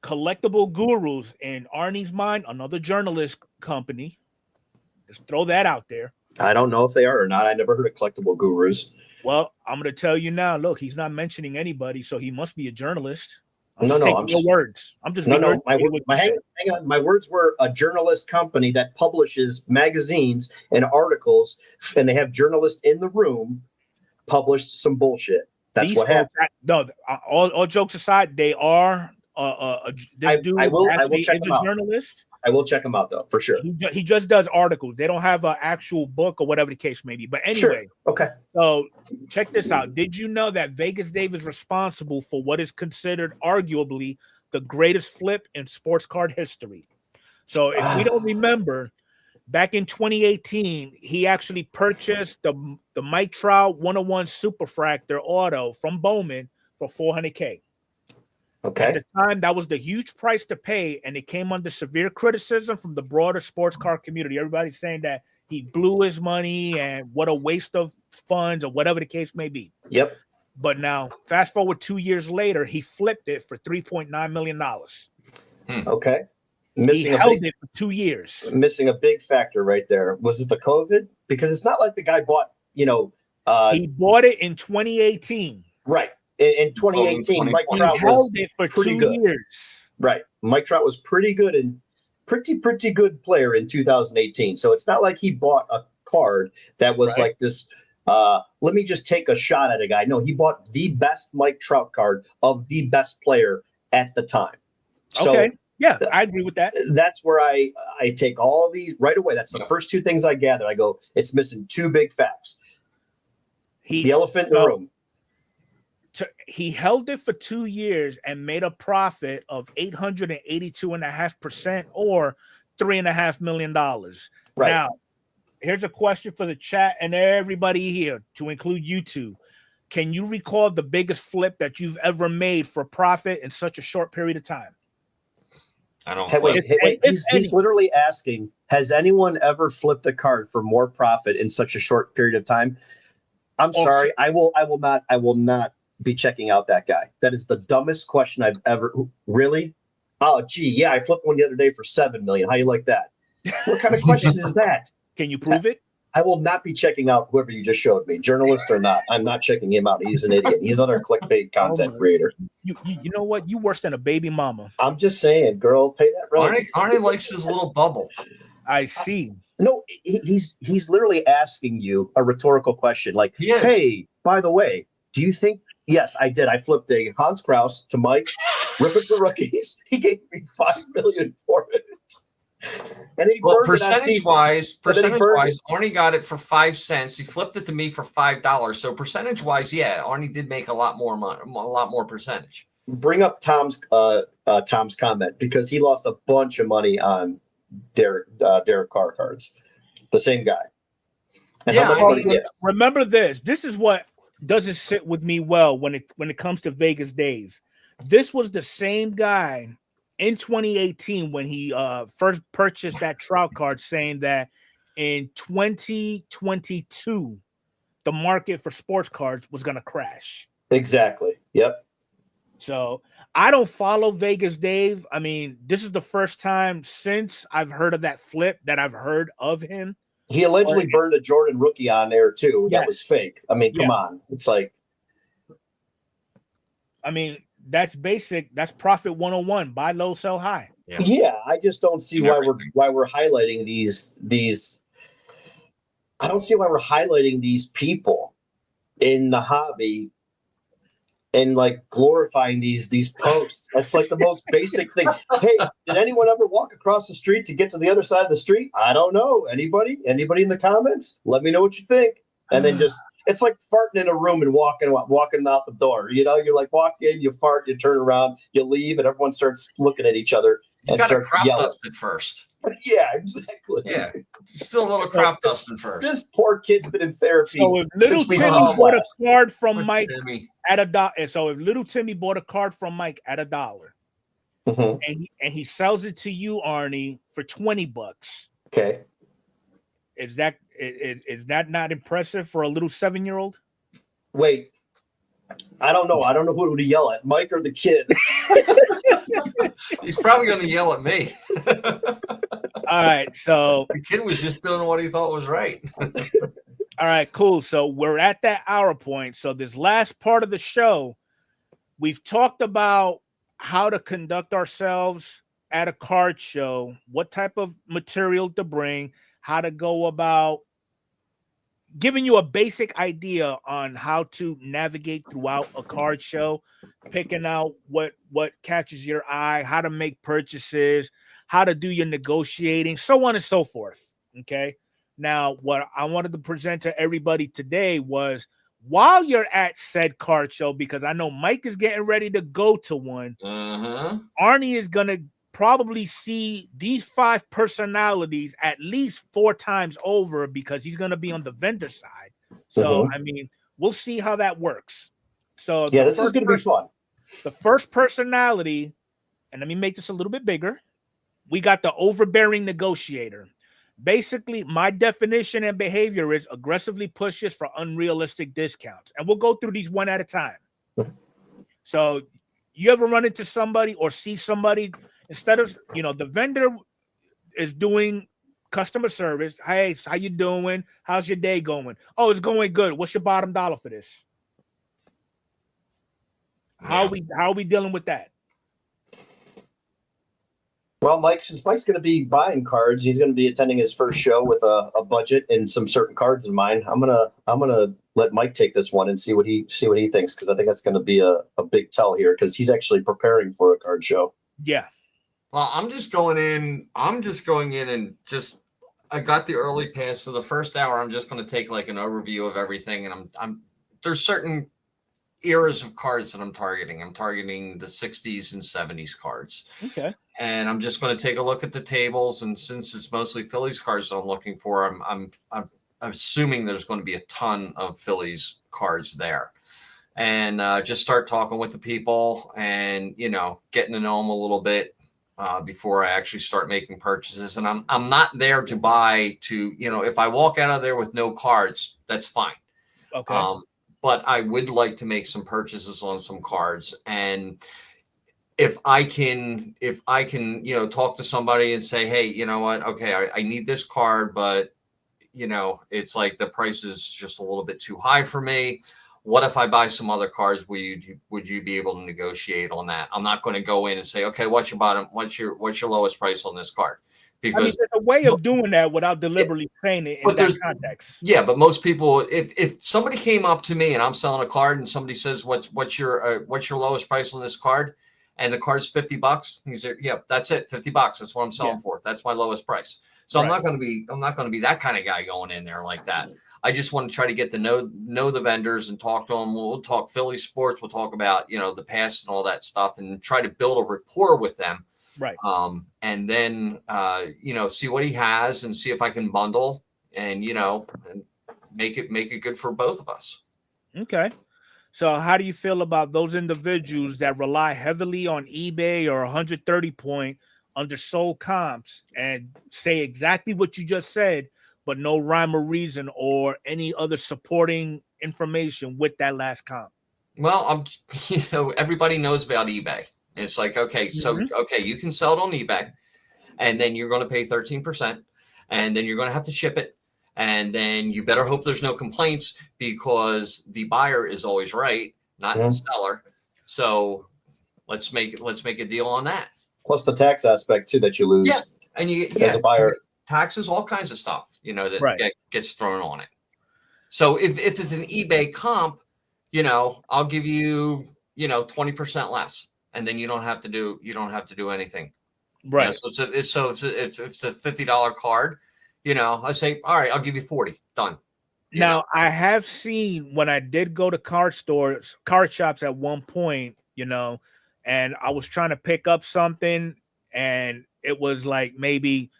Collectible Gurus, in Arnie's mind, another journalist company. Just throw that out there. I don't know if they are or not. I never heard of Collectible Gurus. Well, I'm going to tell you now. Look, he's not mentioning anybody, so he must be a journalist. I'm your words. I'm just hang on. My words were a journalist company that publishes magazines and articles, and they have journalists in the room published some bullshit. That's what happened. No, all jokes aside, they are. I will check them out. Journalist. I will check them out though, for sure. He just does articles. They don't have an actual book or whatever the case may be. But anyway, sure. Okay. So check this out. Did you know that Vegas Dave is responsible for what is considered arguably the greatest flip in sports card history? So if we don't remember, back in 2018, he actually purchased the Mike Trout 101 Superfractor auto from Bowman for $400K. Okay. At the time, that was the huge price to pay, and it came under severe criticism from the broader sports car community. Everybody's saying that he blew his money and what a waste of funds or whatever the case may be. Yep. But now, fast forward 2 years later, he flipped it for $3.9 million. Okay. He held it for 2 years. Missing a big factor right there. Was it the COVID? Because it's not like the guy bought, he bought it in 2018. Right. In 2018, Mike Trout was pretty good. Right. Mike Trout was pretty good and pretty good player in 2018. So it's not like he bought a card that was like this, let me just take a shot at a guy. No, he bought the best Mike Trout card of the best player at the time. So, okay. Yeah, I agree with that. That's where I take all these right away. That's the first two things I gather. I go, it's missing two big facts. The elephant in the room. He held it for 2 years and made a profit of 882.5% or $3.5 million. Right. Now, here's a question for the chat and everybody here, to include you two. Can you recall the biggest flip that you've ever made for profit in such a short period of time? I don't. Wait. He's literally asking, has anyone ever flipped a card for more profit in such a short period of time? I'm sorry. I will not be checking out that guy. That is the dumbest question I've ever. Really? Oh, gee, yeah, I flipped one the other day for $7 million. How you like that? What kind of question is that? Can you prove it? I will not be checking out whoever you just showed me, journalist or not. I'm not checking him out. He's an idiot. He's another clickbait content creator. You know what? You worse than a baby mama. I'm just saying, girl, pay that rent. Arnie likes his little bubble. I see. No, he's literally asking you a rhetorical question, like, hey, by the way, do you think? Yes, I did. I flipped a Hans Kraus to Mike, Rip It for Rookies. He gave me $5 million for it. And he well, burned percentage wise, Arnie got it for 5 cents. He flipped it to me for $5. So percentage wise, yeah, Arnie did make a lot more money, a lot more percentage. Bring up Tom's comment because he lost a bunch of money on Derek Carr cards. The same guy. And yeah, remember this. This is what doesn't sit with me well when it comes to Vegas Dave. This was the same guy in 2018 when he first purchased that trout card, saying that in 2022 the market for sports cards was going to crash. Exactly. Yep. So I don't follow Vegas Dave. I mean, this is the first time since I've heard of that flip that I've heard of him. He allegedly burned a Jordan rookie on there too. That was fake. I mean, come on. It's like, I mean, that's basic. That's profit 101. Buy low, sell high. Yeah. I just don't see why we're highlighting these. I don't see why we're highlighting these people in the hobby and like glorifying these posts. That's like the most basic thing. Hey, did anyone ever walk across the street to get to the other side of the street? I don't know. Anybody in the comments? Let me know what you think. And then just, it's like farting in a room and walking out the door. You know, you're like walk in, you fart, you turn around, you leave, and everyone starts looking at each other and starts yelling. At first. Yeah, exactly. Yeah, still a little crop dusting first. This poor kid's been in therapy since we saw him bought a card from Mike at $1. So if little Timmy bought a card from Mike at $1, and he sells it to you, Arnie, for $20, okay, is that not impressive for a little 7-year-old? Wait, I don't know. I don't know who to yell at, Mike or the kid. He's probably going to yell at me. All right, so the kid was just doing what he thought was right. All right, cool. So we're at that hour point. So this last part of the show, we've talked about how to conduct ourselves at a card show, what type of material to bring, how to go about giving you a basic idea on how to navigate throughout a card show, picking out what catches your eye, how to make purchases, how to do your negotiating, so on and so forth. Okay. Now, what I wanted to present to everybody today was while you're at said card show, because I know Mike is getting ready to go to one, Arnie is going to probably see these 5 personalities at least 4 times over because he's going to be on the vendor side. So, I mean, we'll see how that works. So, yeah, this is going to be fun. The first personality, and let me make this a little bit bigger. We got the overbearing negotiator. Basically, my definition and behavior is aggressively pushes for unrealistic discounts. And we'll go through these one at a time. So, you ever run into somebody or see somebody, instead of, the vendor is doing customer service. Hey, how you doing? How's your day going? Oh, it's going good. What's your bottom dollar for this? How are we dealing with that? Well, since Mike's going to be buying cards, he's going to be attending his first show with a budget and some certain cards in mind. I'm gonna let Mike take this one and see what he thinks, because I think that's going to be a big tell here, because he's actually preparing for a card show. Yeah. Well, I'm just going in and I got the early pass. So the first hour, I'm just going to take like an overview of everything. And there's certain eras of cards that I'm targeting. I'm targeting the 60s and 70s cards. Okay. And I'm just going to take a look at the tables. And since it's mostly Phillies cards that I'm looking for, I'm assuming there's going to be a ton of Phillies cards there. And just start talking with the people and, getting to know them a little bit before I actually start making purchases. And I'm not there to buy if I walk out of there with no cards, that's fine. Okay. But I would like to make some purchases on some cards. And if I can, talk to somebody and say, hey, you know what? Okay, I need this card, but it's like the price is just a little bit too high for me. What if I buy some other cards? Would you be able to negotiate on that? I'm not going to go in and say, okay, what's your lowest price on this card? Because there's a way of doing that without deliberately saying it in that context. Yeah, but most people, if somebody came up to me and I'm selling a card and somebody says, what's your lowest price on this card? and the card's $50. He's like, yep, that's it, $50. That's what I'm selling for. That's my lowest price. So I'm not going to be that kind of guy going in there like that. I just want to try to get to know the vendors and talk to them. We'll talk Philly sports. We'll talk about, the past and all that stuff, and try to build a rapport with them. Right. And then, see what he has and see if I can bundle and, and make it good for both of us. Okay. So how do you feel about those individuals that rely heavily on eBay or 130 point undersold comps and say exactly what you just said, but no rhyme or reason or any other supporting information with that last comp? Well, everybody knows about eBay. It's like, okay, so, you can sell it on eBay, and then you're going to pay 13%, and then you're going to have to ship it. And then you better hope there's no complaints, because the buyer is always right, not the seller. So let's make a deal on that. Plus the tax aspect too that you lose. Yeah, and as a buyer, taxes, all kinds of stuff, that gets thrown on it. So if it's an eBay comp, I'll give you 20% less, and then you don't have to do anything. Right. So it's a $50 card. I say, all right, I'll give you 40. Done. Now, I have seen when I did go to card shops at one point, and I was trying to pick up something, and it was like maybe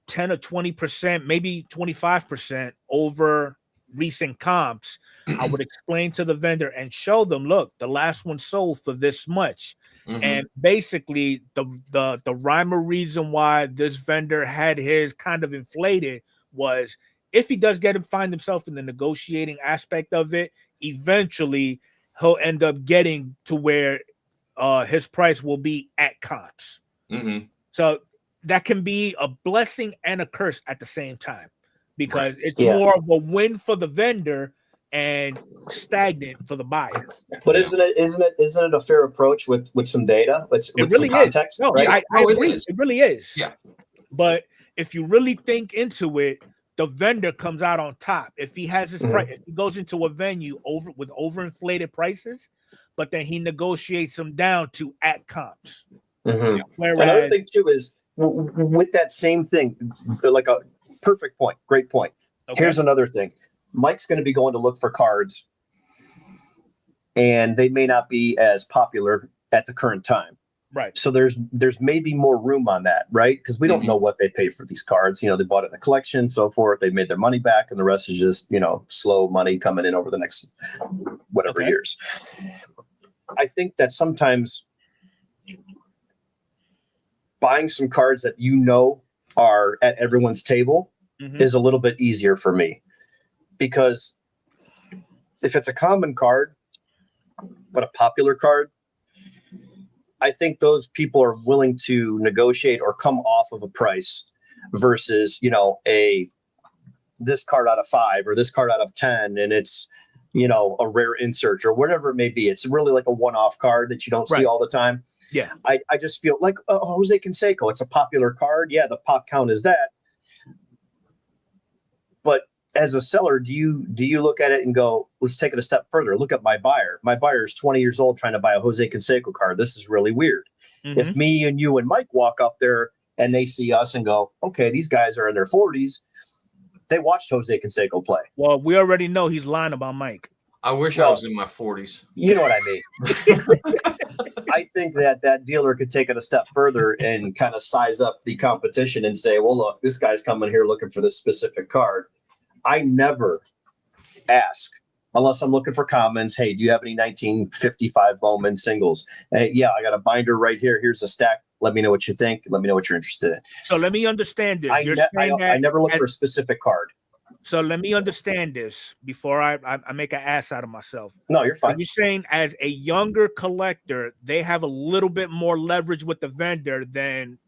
10 or 20%, maybe 25% over recent comps. I would explain to the vendor and show them, look, the last one sold for this much. And basically the rhyme or reason why this vendor had his kind of inflated was, if he does find himself in the negotiating aspect of it, eventually he'll end up getting to where his price will be at comps. So that can be a blessing and a curse at the same time, because it's more of a win for the vendor and stagnant for the buyer. But isn't it a fair approach with some data? With really some context, is. No, right? I agree. It really is. Yeah. But if you really think into it, the vendor comes out on top. If he has his price, if he goes into a venue with overinflated prices, but then he negotiates them down to at comps. Whereas, another thing too is with that same thing, like a perfect point, great point. Here's another thing. Mike's going to be going to look for cards, and they may not be as popular at the current time. Right. So there's maybe more room on that, right? Because we don't know what they paid for these cards. They bought it in a collection, so forth. They made their money back, and the rest is just, slow money coming in over the next whatever years. I think that sometimes buying some cards that are at everyone's table is a little bit easier for me. Because if it's a common card, but a popular card, I think those people are willing to negotiate or come off of a price versus, this card out of 5 or this card out of 10, and it's, a rare insert or whatever it may be. It's really like a one-off card that you don't see all the time. Yeah. I just feel like Jose Canseco, it's a popular card. Yeah, the pop count is that. But as a seller, do you look at it and go, let's take it a step further. Look at my buyer. My buyer is 20 years old trying to buy a Jose Canseco card. This is really weird. If me and you and Mike walk up there and they see us and go, okay, these guys are in their 40s. They watched Jose Canseco play. Well, we already know he's lying about Mike. I wish I was in my 40s. You know what I mean? I think that dealer could take it a step further and kind of size up the competition and say, well, look, this guy's coming here looking for this specific card. I never ask, unless I'm looking for comments, hey, do you have any 1955 Bowman singles? Hey, yeah, I got a binder right here. Here's a stack. Let me know what you think. Let me know what you're interested in. So let me understand this. I never look for a specific card. So let me understand this before I make an ass out of myself. No, you're fine. Are you saying as a younger collector, they have a little bit more leverage with the vendor than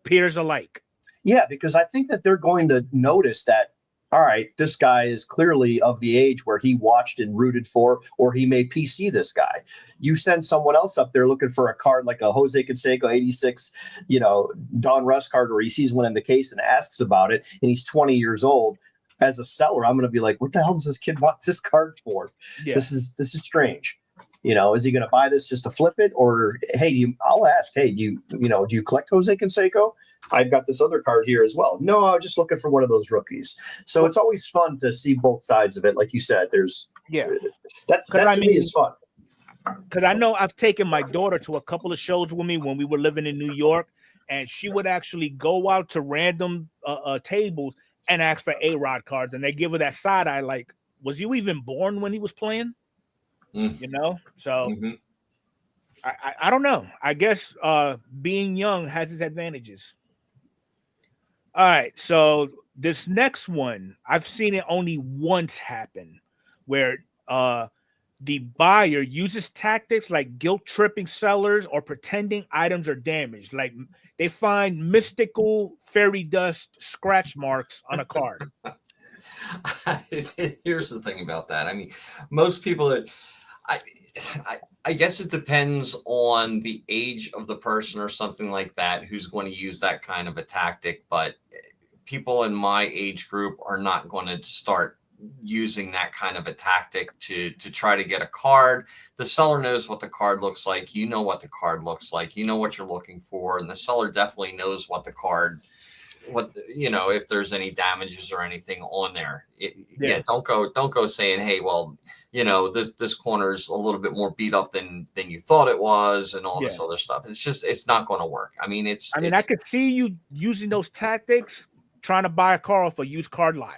peers alike? Yeah, because I think that they're going to notice that, all right, this guy is clearly of the age where he watched and rooted for, or he may PC this guy. You send someone else up there looking for a card like a Jose Canseco 86, Don Russ card, where he sees one in the case and asks about it, and he's 20 years old. As a seller, I'm going to be like, what the hell does this kid want this card for? Yeah. This is strange. You know, is he going to buy this just to flip it, or hey, I'll ask, hey, do you collect Jose Canseco? I've got this other card here as well. No, I was just looking for one of those rookies. So it's always fun to see both sides of it. Like you said, that to me is fun. Because I know I've taken my daughter to a couple of shows with me when we were living in New York, and she would actually go out to random tables and ask for A-Rod cards, and they give her that side eye like, was you even born when he was playing? You know, so I don't know. I guess being young has its advantages. All right, so this next one, I've seen it only once happen, where the buyer uses tactics like guilt-tripping sellers or pretending items are damaged. Like they find mystical fairy dust scratch marks on a card. Here's the thing about that. I mean, most people that I guess it depends on the age of the person or something like that who's going to use that kind of a tactic. But people in my age group are not going to start using that kind of a tactic to try to get a card. The seller knows what the card looks like. You know what the card looks like. You know what you're looking for. And the seller definitely knows what the card, if there's any damages or anything on there. Don't go saying, hey, well, this corner's a little bit more beat up than you thought it was, and all this other stuff. It's not going to work. I mean, I could see you using those tactics trying to buy a car off a used card lot.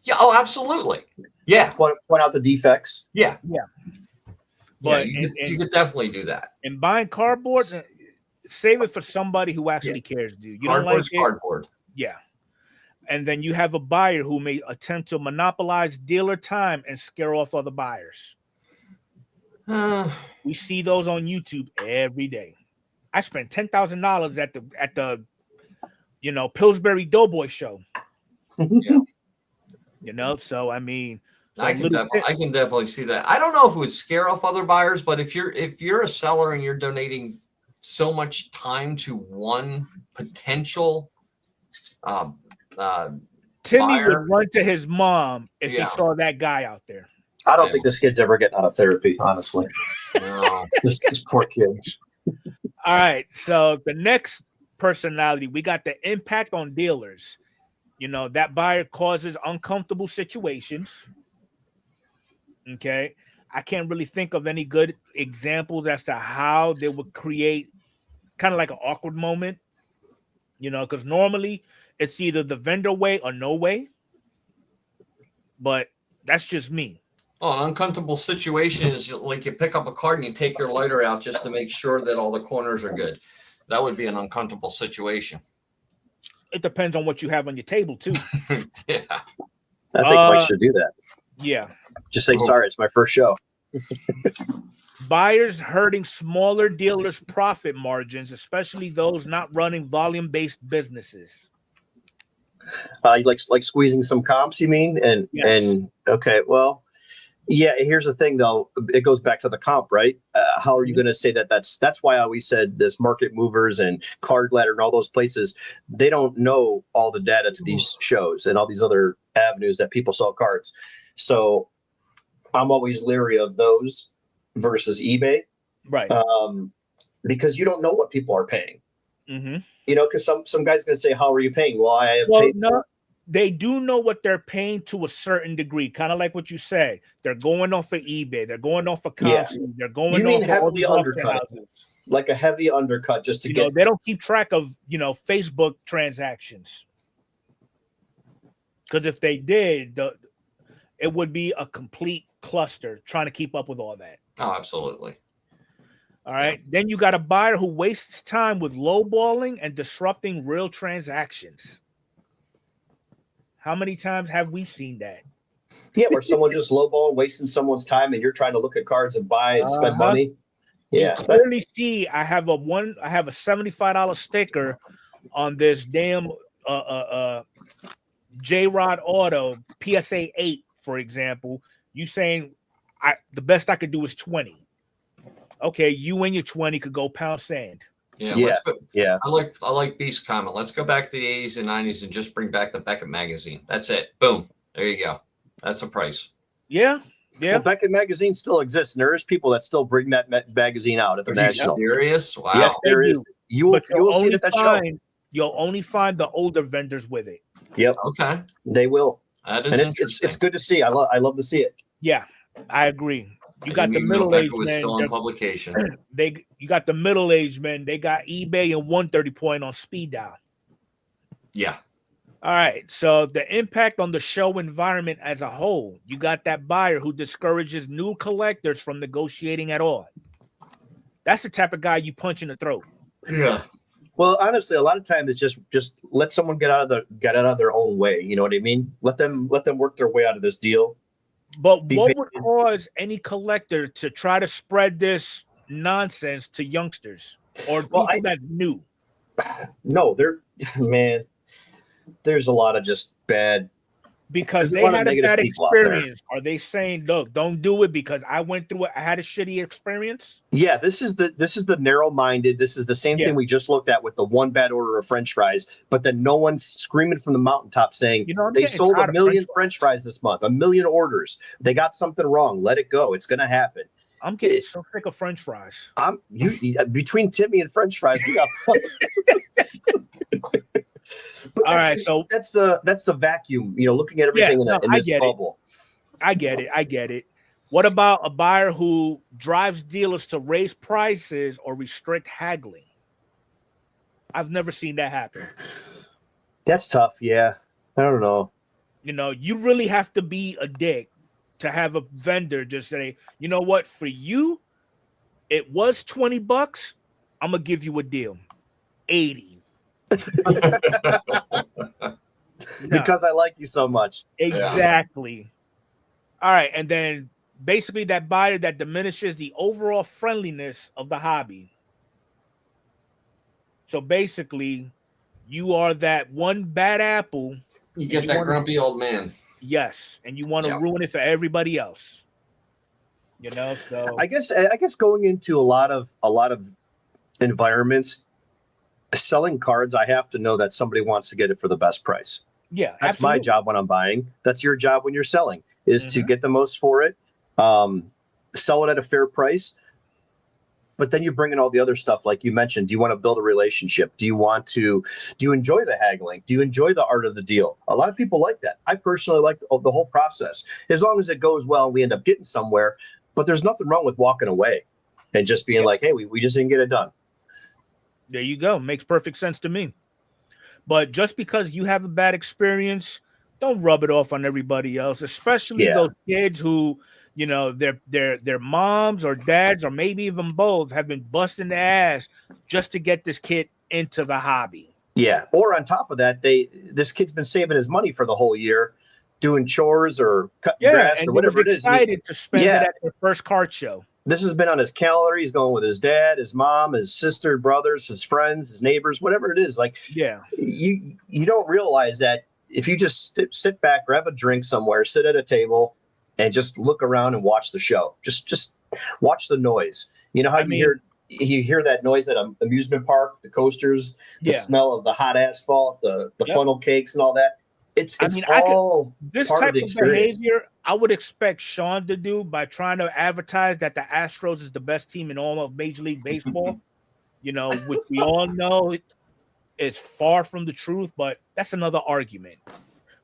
Yeah. Oh, absolutely. Yeah. Point out the defects. Yeah. Yeah. But you could definitely do that. And buying cardboard, save it for somebody who actually cares, dude. You Cardboard's don't like cardboard. Yeah. And then you have a buyer who may attempt to monopolize dealer time and scare off other buyers. We see those on YouTube every day. I spent $10,000 at the Pillsbury Doughboy show. Yeah. So I mean, I can definitely see that. I don't know if it would scare off other buyers, but if you're a seller and you're donating so much time to one potential Timmy buyer would run to his mom if he saw that guy out there. I don't think this kid's ever getting out of therapy, honestly. No. This poor kid. All right, so the next personality, we got the impact on dealers. That buyer causes uncomfortable situations. Okay. I can't really think of any good examples as to how they would create kind of like an awkward moment, because normally it's either the vendor way or no way. But that's just me. Oh, an uncomfortable situation is like you pick up a card and you take your lighter out just to make sure that all the corners are good. That would be an uncomfortable situation. It depends on what you have on your table, too. Yeah. I think Mike should do that. Yeah. Just say, sorry, it's my first show. Buyers hurting smaller dealers' profit margins, especially those not running volume-based businesses. Like squeezing some comps, you mean? And okay, well, yeah. Here's the thing, though. It goes back to the comp, right? How are you going to say that? That's why I always said this market movers and Card Ladder and all those places. They don't know all the data to these shows and all these other avenues that people sell cards. So I'm always leery of those versus eBay, right? Because you don't know what people are paying. Mm-hmm. Because some guy's going to say, "How are you paying?" Well, I have paid. No, they do know what they're paying to a certain degree, kind of like what you say. They're going off of eBay. They're going off of comps. Yeah. They're going. You mean off heavily of undercut, like a heavy undercut, just to get. They don't keep track of Facebook transactions, because if they did, it would be a complete cluster trying to keep up with all that. Oh, absolutely. All right. Yeah. Then you got a buyer who wastes time with lowballing and disrupting real transactions. How many times have we seen that? Yeah, where someone just lowballing, wasting someone's time, and you're trying to look at cards and buy and spend money. Yeah. You clearly see I have a $75 sticker on this damn J-Rod Auto PSA 8, for example. You saying the best I could do is 20. Okay, you and your 20 could go pound sand. Yeah. I like Beast's comment. Let's go back to the 80s and 90s and just bring back the Beckett magazine. That's it. Boom. There you go. That's a price. Yeah. Yeah. Well, Beckett magazine still exists, and there is people that still bring that magazine out at the National. Serious? Wow. Yes, there is. You will see it at that show. You'll only find the older vendors with it. Yep. Okay. They will. That is interesting. It's good to see. I love to see it. Yeah, I agree. You got the middle-aged men. Still in publication. You got the middle-aged men. They got eBay and 130 point on speed dial. Yeah. All right. So the impact on the show environment as a whole, you got that buyer who discourages new collectors from negotiating at all. That's the type of guy you punch in the throat. Yeah. Well, honestly, a lot of times it's just let someone get out of their own way. You know what I mean? Let them work their way out of this deal. But what would cause any collector to try to spread this nonsense to youngsters or people that knew? No, there's a lot of just bad. Because they had a bad experience. Are they saying, look, don't do it because I went through it, I had a shitty experience? Yeah, this is the narrow-minded. This is the same thing we just looked at with the one bad order of French fries, but then no one's screaming from the mountaintop saying they sold 1 million French fries this month, 1 million orders. They got something wrong. Let it go. It's gonna happen. I'm getting so sick of French fries. Between Timmy and French fries, we got All right, so that's the vacuum, looking at everything in this bubble. I get it. What about a buyer who drives dealers to raise prices or restrict haggling? I've never seen that happen. That's tough. Yeah, I don't know. You really have to be a dick to have a vendor just say, you know what, for you, it was $20. I'm gonna give you a deal, 80. Because I like you so much. Exactly. Yeah. All right, and then basically that buyer that diminishes the overall friendliness of the hobby. So basically, you are that one bad apple. You get that grumpy old man. Yes, and you want to ruin it for everybody else. So I guess going into a lot of environments, selling cards, I have to know that somebody wants to get it for the best price. Yeah, that's my job when I'm buying. That's your job when you're selling, is to get the most for it, sell it at a fair price. But then you bring in all the other stuff, like you mentioned. Do you want to build a relationship? Do you enjoy the haggling? Do you enjoy the art of the deal? A lot of people like that. I personally like the whole process, as long as it goes well and we end up getting somewhere. But there's nothing wrong with walking away and just being like, hey, we just didn't get it done. There you go. Makes perfect sense to me. But just because you have a bad experience, don't rub it off on everybody else, especially those kids who, their moms or dads or maybe even both have been busting their ass just to get this kid into the hobby. Yeah. Or on top of that, this kid's been saving his money for the whole year, doing chores or cutting grass or whatever it is. Excited to spend it at their first card show. This has been on his calendar. He's going with his dad, his mom, his sister, brothers, his friends, his neighbors, whatever it is. Like, you don't realize that if you just sit back, grab a drink somewhere, sit at a table, and just look around and watch the show. Just watch the noise. You know how you hear that noise at an amusement park, the coasters, the smell of the hot asphalt, the funnel cakes and all that. It's all this part type of the experience. Behavior I would expect Sean to do by trying to advertise that the Astros is the best team in all of Major League Baseball. Which we all know is far from the truth, but that's another argument.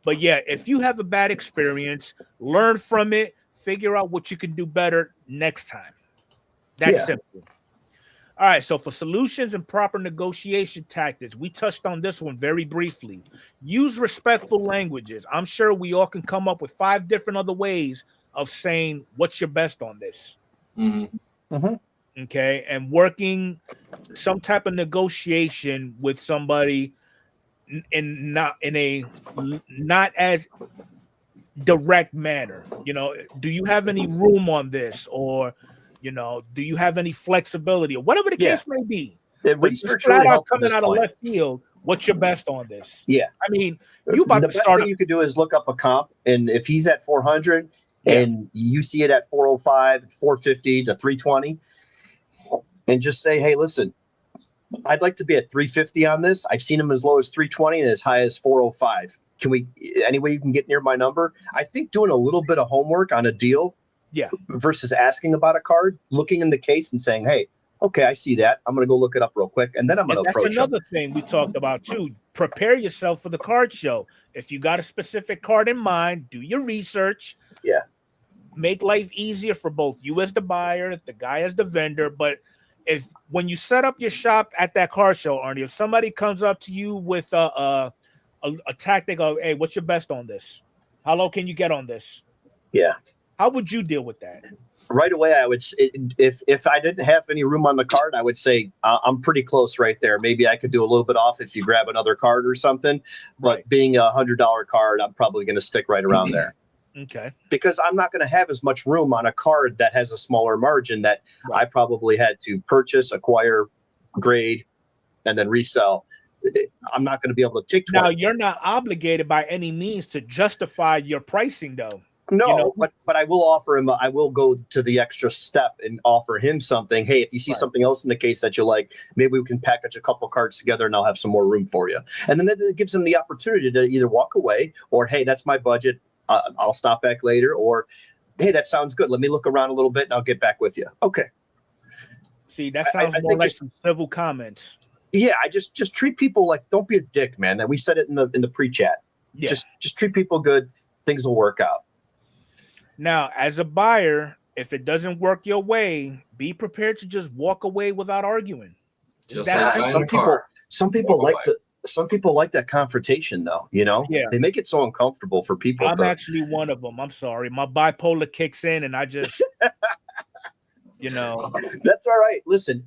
But yeah, if you have a bad experience, learn from it, figure out what you can do better next time. That's simple. All right, so for solutions and proper negotiation tactics, we touched on this one very briefly. Use respectful languages. I'm sure we all can come up with 5 different other ways of saying what's your best on this. Mm-hmm. Mm-hmm. Okay, and working some type of negotiation with somebody in not as direct manner. Do you have any room on this, or do you have any flexibility, or whatever the case may be? Research really helps coming out of left field. What's your best on this? Yeah, I mean, the best thing you could do is look up a comp, and if he's at 400 and you see it at 405, 450 to 320, and just say, hey, listen, I'd like to be at 350 on this. I've seen him as low as 320 and as high as 405. Any way you can get near my number? I think doing a little bit of homework on a deal Yeah. Versus asking about a card, looking in the case and saying, hey, okay, I see that. I'm going to go look it up real quick. And then I'm going to approach them. That's another thing we talked about too. Prepare yourself for the card show. If you got a specific card in mind, do your research. Yeah. Make life easier for both you as the buyer, the guy as the vendor. But when you set up your shop at that card show, Arnie, if somebody comes up to you with a tactic of, hey, what's your best on this? How low can you get on this? Yeah. How would you deal with that? Right away, I would, if I didn't have any room on the card, I would say I'm pretty close right there. Maybe I could do a little bit off if you grab another card or something. But Right. being $100 card, I'm probably going to stick right around there. Okay. Because I'm not going to have as much room on a card that has a smaller margin that I probably had to purchase, acquire, grade, and then resell. I'm not going to be able to take 20. Now, you're not obligated by any means to justify your pricing, though. No, you know? but I will offer him. I will go to the extra step and offer him something. Hey, if you see something else in the case that you like, maybe we can package a couple cards together, and I'll have some more room for you. And then it gives him the opportunity to either walk away, or hey, that's my budget. I'll stop back later, or hey, that sounds good. Let me look around a little bit, and I'll get back with you. Okay. See, that sounds more like some civil comments. Yeah, I just treat people like, don't be a dick, man. That we said it in the pre-chat. Yeah. Just treat people good. Things will work out. Now, as a buyer, if it doesn't work your way, be prepared to just walk away without arguing. Some people like that confrontation, though. You know, they make it so uncomfortable for people. I'm actually one of them. I'm sorry, my bipolar kicks in, and I just, you know, that's all right. Listen,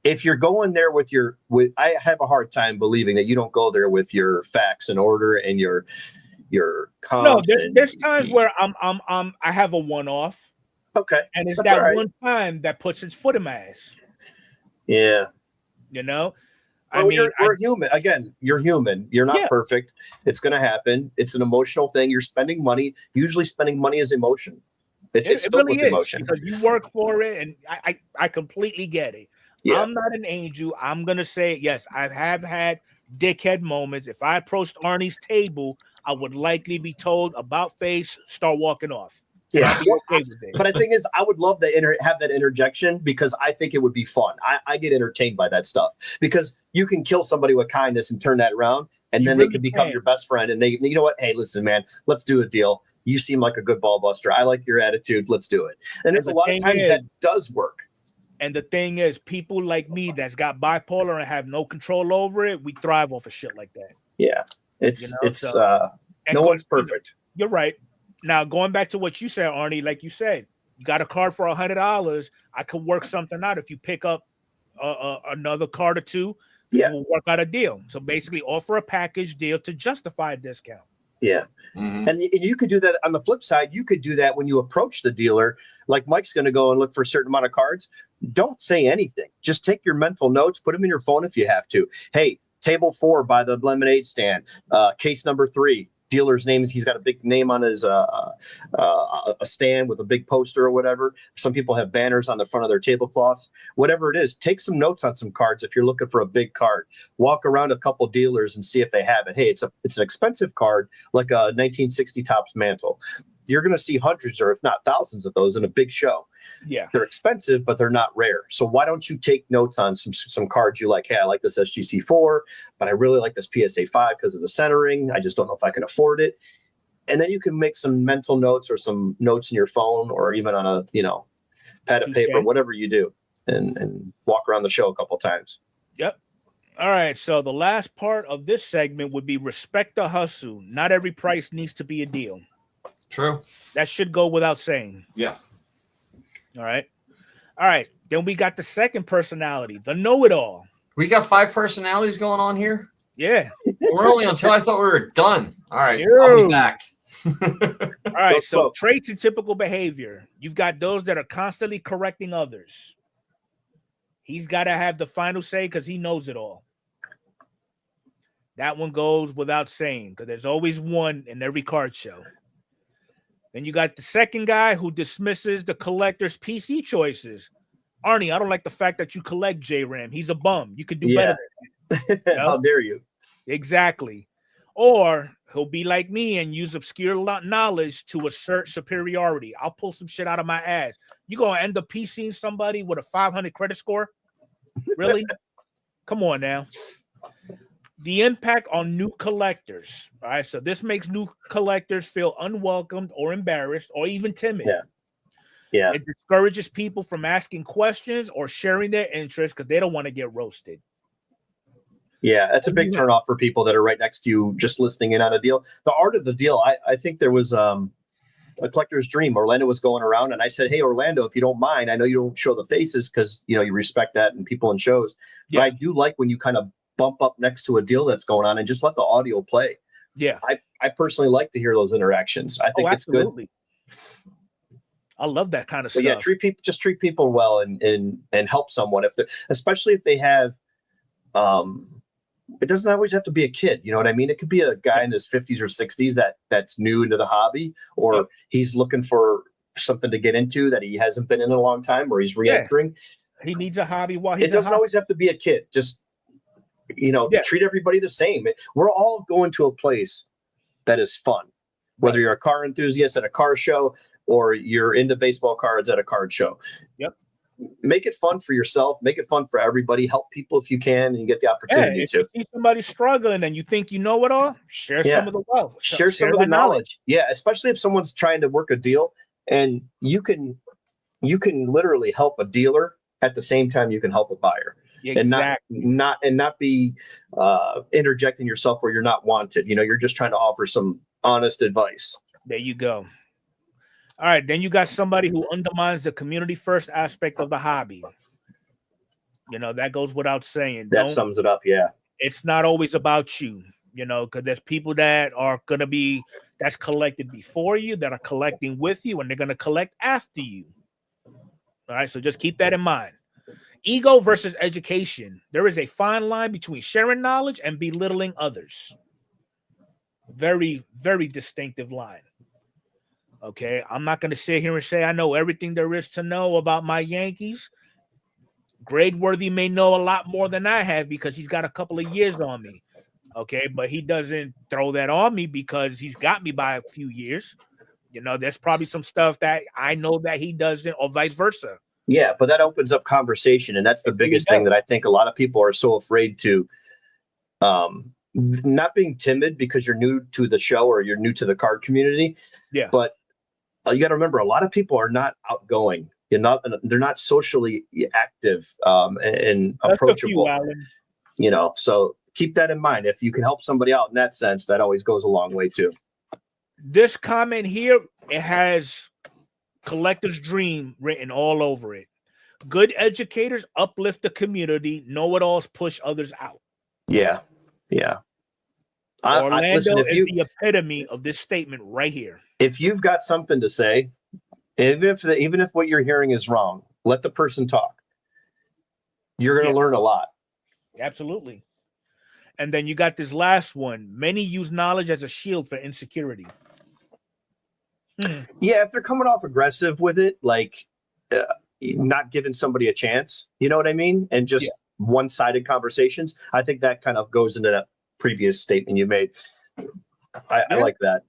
if you're going there I have a hard time believing that you don't go there with your facts in order and your no, there's times where I have a one-off. Okay. And it's that one time that puts its foot in my ass. Yeah. You know? Well, we're human. Again, you're human. You're not perfect. It's going to happen. It's an emotional thing. You're spending money. Usually spending money is emotion. It's filled really with emotion. Because you work for it, and I completely get it. Yeah. I'm not an angel. I'm going to say, yes, I have had dickhead moments. If I approached Arnie's table, I would likely be told about face, start walking off. Yeah, but the thing is, I would love to have that interjection because I think it would be fun. I get entertained by that stuff because you can kill somebody with kindness and turn that around, and then they could become your best friend. And they, you know what? Hey, listen, man, let's do a deal. You seem like a good ball buster. I like your attitude. Let's do it. And there's a lot of times that does work. And the thing is, people like me that's got bipolar and have no control over it, we thrive off of shit like that. Yeah, no one's perfect. You're right. Now, going back to what you said, Arnie, like you said, you got a card for $100. I could work something out if you pick up another card or two. Yeah, we'll work out a deal. So basically, offer a package deal to justify a discount. Yeah. Mm-hmm. And you could do that on the flip side. You could do that when you approach the dealer, like Mike's going to go and look for a certain amount of cards. Don't say anything. Just take your mental notes, put them in your phone if you have to. Hey, table 4 by the lemonade stand, case number 3. Dealer's name is, he's got a big name on his a stand with a big poster or whatever. Some people have banners on the front of their tablecloths. Whatever it is, take some notes on some cards if you're looking for a big card. Walk around a couple dealers and see if they have it. Hey, it's an expensive card, like a 1960 Topps mantle. You're going to see hundreds or if not thousands of those in a big show. Yeah, they're expensive, but they're not rare. So why don't you take notes on some cards you like? Hey, I like this SGC4, but I really like this PSA 5 because of the centering. I just don't know if I can afford it. And then you can make some mental notes or some notes in your phone or even on a pad of paper, whatever you do, and walk around the show a couple times. Yep. All right. So the last part of this segment would be respect the hustle. Not every price needs to be a deal. True. That should go without saying. Yeah. All right. Then we got the second personality, the know-it-all. We got 5 personalities going on here. Yeah. We're only until I thought we were done. All right. I'll be back. All right. So traits and typical behavior. You've got those that are constantly correcting others. He's got to have the final say because he knows it all. That one goes without saying because there's always one in every card show. Then you got the second guy who dismisses the collector's PC choices. Arnie, I don't like the fact that you collect J-Ram. He's a bum. You could do better than that. How dare you? Exactly. Or he'll be like me and use obscure knowledge to assert superiority. I'll pull some shit out of my ass. You gonna end up PCing somebody with a 500 credit score? Really? Come on now. The impact on new collectors. All right, so this makes new collectors feel unwelcomed or embarrassed or even timid. Yeah. It discourages people from asking questions or sharing their interests because they don't want to get roasted. Yeah, that's a big turnoff for people that are right next to you just listening in on a deal. The art of the deal, I think there was a collector's dream. Orlando was going around and I said, hey, Orlando, if you don't mind, I know you don't show the faces because, you know, you respect that and people in shows. But I do like when you kind of bump up next to a deal that's going on and just let the audio play. Yeah. I personally like to hear those interactions. I think it's good. I love that kind of stuff. Yeah, treat people well and help someone especially if they have it doesn't always have to be a kid, you know what I mean? It could be a guy in his 50s or 60s that's new into the hobby, or he's looking for something to get into that he hasn't been in a long time, or he's re-entering. He needs a hobby while he's it doesn't always have to be a kid. Just, you know, treat everybody the same. We're all going to a place that is fun, whether you're a car enthusiast at a car show or you're into baseball cards at a card show. Yep. Make it fun for yourself. Make it fun for everybody. Help people if you can, and you get the opportunity to. If you see somebody struggling and you think you know it all, share some of the wealth. Share some of the knowledge. Yeah, especially if someone's trying to work a deal, and you can literally help a dealer at the same time you can help a buyer. Exactly. And not be interjecting yourself where you're not wanted. You know, you're just trying to offer some honest advice. There you go. All right, then you got somebody who undermines the community first aspect of the hobby. You know, that goes without saying. That sums it up, yeah. It's not always about you, you know, because there's people that are going to be, that's collected before you, that are collecting with you, and they're going to collect after you. All right, so just keep that in mind. Ego versus education. There is a fine line between sharing knowledge and belittling others. Very, very distinctive line. Okay, I'm not going to sit here and say I know everything there is to know about my Yankees. Gradeworthy may know a lot more than I have because he's got a couple of years on me. Okay, but he doesn't throw that on me because he's got me by a few years. You know, there's probably some stuff that I know that he doesn't, or vice versa. Yeah, but that opens up conversation, and that's the biggest thing that I think a lot of people are so afraid to. Not being timid because you're new to the show or you're new to the card community. Yeah, but you got to remember, a lot of people are not outgoing. They're not socially active and approachable. You know, so keep that in mind. If you can help somebody out in that sense, that always goes a long way too. This comment here, it has collector's dream written all over it. Good educators uplift the community. Know-it-alls push others out. Yeah. Orlando is the epitome of this statement right here. If you've got something to say, even if what you're hearing is wrong, let the person talk. You're going to learn a lot. Absolutely. And then you got this last one. Many use knowledge as a shield for insecurity. Yeah, if they're coming off aggressive with it, like not giving somebody a chance, you know what I mean? And just one-sided conversations. I think that kind of goes into that previous statement you made. I like that.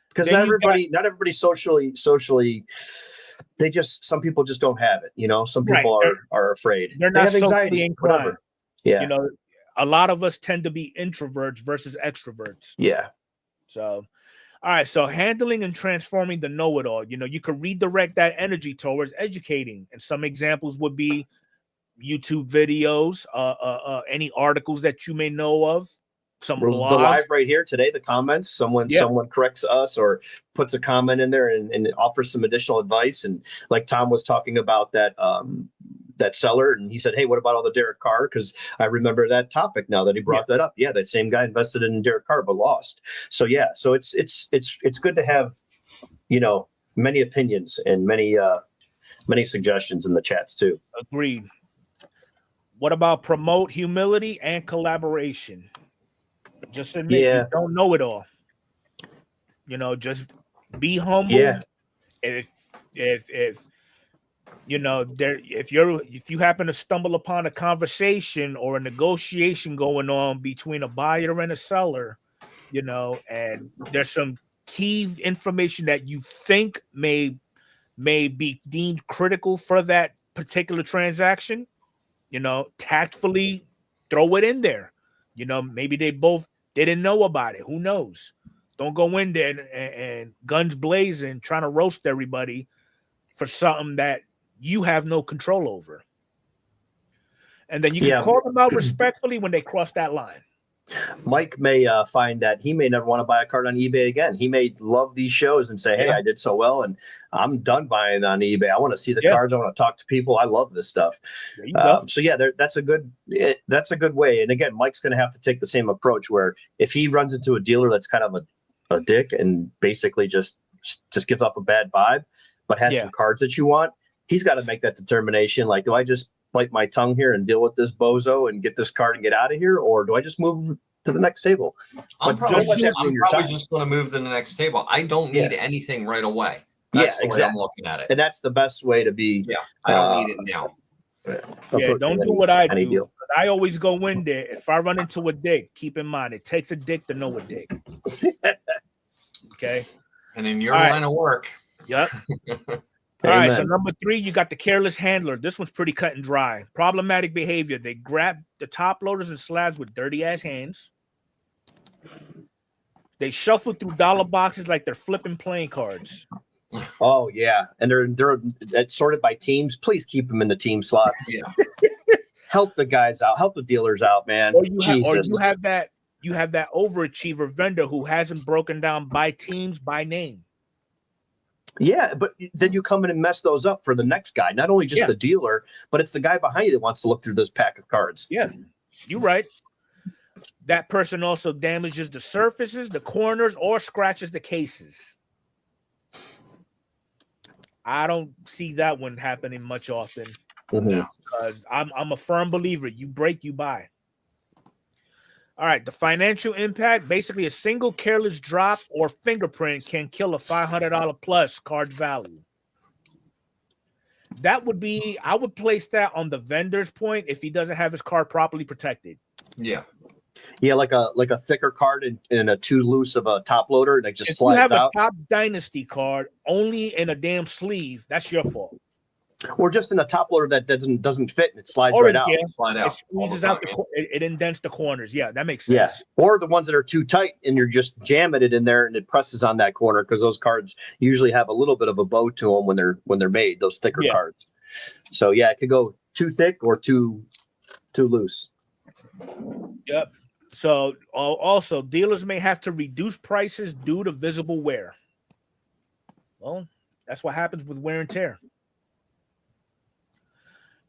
Because not everybody socially, some people just don't have it. You know, some people are afraid. They have anxiety, whatever. Yeah. You know, a lot of us tend to be introverts versus extroverts. Yeah. So, all right. So handling and transforming the know-it-all, you know, you could redirect that energy towards educating. And some examples would be YouTube videos, any articles that you may know of, some blogs. The live right here today, the comments, someone corrects us or puts a comment in there and offers some additional advice. And like Tom was talking about that seller, and he said, hey, what about all the Derek Carr? Because I remember that topic now that he brought that up. Yeah, that same guy invested in Derek Carr but lost. So yeah, so it's good to have, you know, many opinions and many suggestions in the chats too. Agreed. What about promote humility and collaboration? Just admit you don't know it all. You know, just be humble. Yeah. If you know, if you happen to stumble upon a conversation or a negotiation going on between a buyer and a seller, and there's some key information that you think may be deemed critical for that particular transaction, tactfully throw it in there. Maybe they both didn't know about it. Who knows? Don't go in there and guns blazing, trying to roast everybody for something that you have no control over. And then you can call them out respectfully when they cross that line. Mike may find that he may never want to buy a card on eBay again. He may love these shows and say, hey, I did so well and I'm done buying on eBay. I want to see the cards. I want to talk to people. I love this stuff. So that's a good way. And again, Mike's going to have to take the same approach where if he runs into a dealer that's kind of a dick and basically just gives up a bad vibe, but has some cards that you want, he's got to make that determination. Like, do I just bite my tongue here and deal with this bozo and get this card and get out of here, or do I just move to the next table? I'm probably just going to move to the next table. I don't need anything right away. That's the way I'm looking at it. And that's the best way to be. Yeah, I don't need it now. Don't do what I do. I always go in there. If I run into a dick, keep in mind, it takes a dick to know a dick. Okay? And in your line of work. Yep. All right, so number 3, you got the careless handler. This one's pretty cut and dry. Problematic behavior. They grab the top loaders and slabs with dirty-ass hands. They shuffle through dollar boxes like they're flipping playing cards. Oh, yeah. And they're sorted by teams. Please keep them in the team slots. Yeah. Help the guys out. Help the dealers out, man. Or you have that overachiever vendor who hasn't broken down by teams, by name. Yeah, but then you come in and mess those up for the next guy. Not only just the dealer, but it's the guy behind you that wants to look through this pack of cards. Yeah, you're right. That person also damages the surfaces, the corners, or scratches the cases. I don't see that one happening much often. Because I'm a firm believer. You break, you buy. All right, the financial impact, basically a single careless drop or fingerprint can kill a $500 plus card value. That would be, I would place that on the vendor's point if he doesn't have his card properly protected. Yeah. Yeah, like a thicker card and a too loose of a top loader that just slides out. If you have a Top Dynasty card only in a damn sleeve, that's your fault. Or just in a top loader that doesn't fit and it slides right out. It squeezes out it indents the corners. Yeah, that makes sense. Yeah. Or the ones that are too tight and you're just jamming it in there and it presses on that corner because those cards usually have a little bit of a bow to them when they're made, those thicker cards. So yeah, it could go too thick or too loose. Yep. So also dealers may have to reduce prices due to visible wear. Well, that's what happens with wear and tear.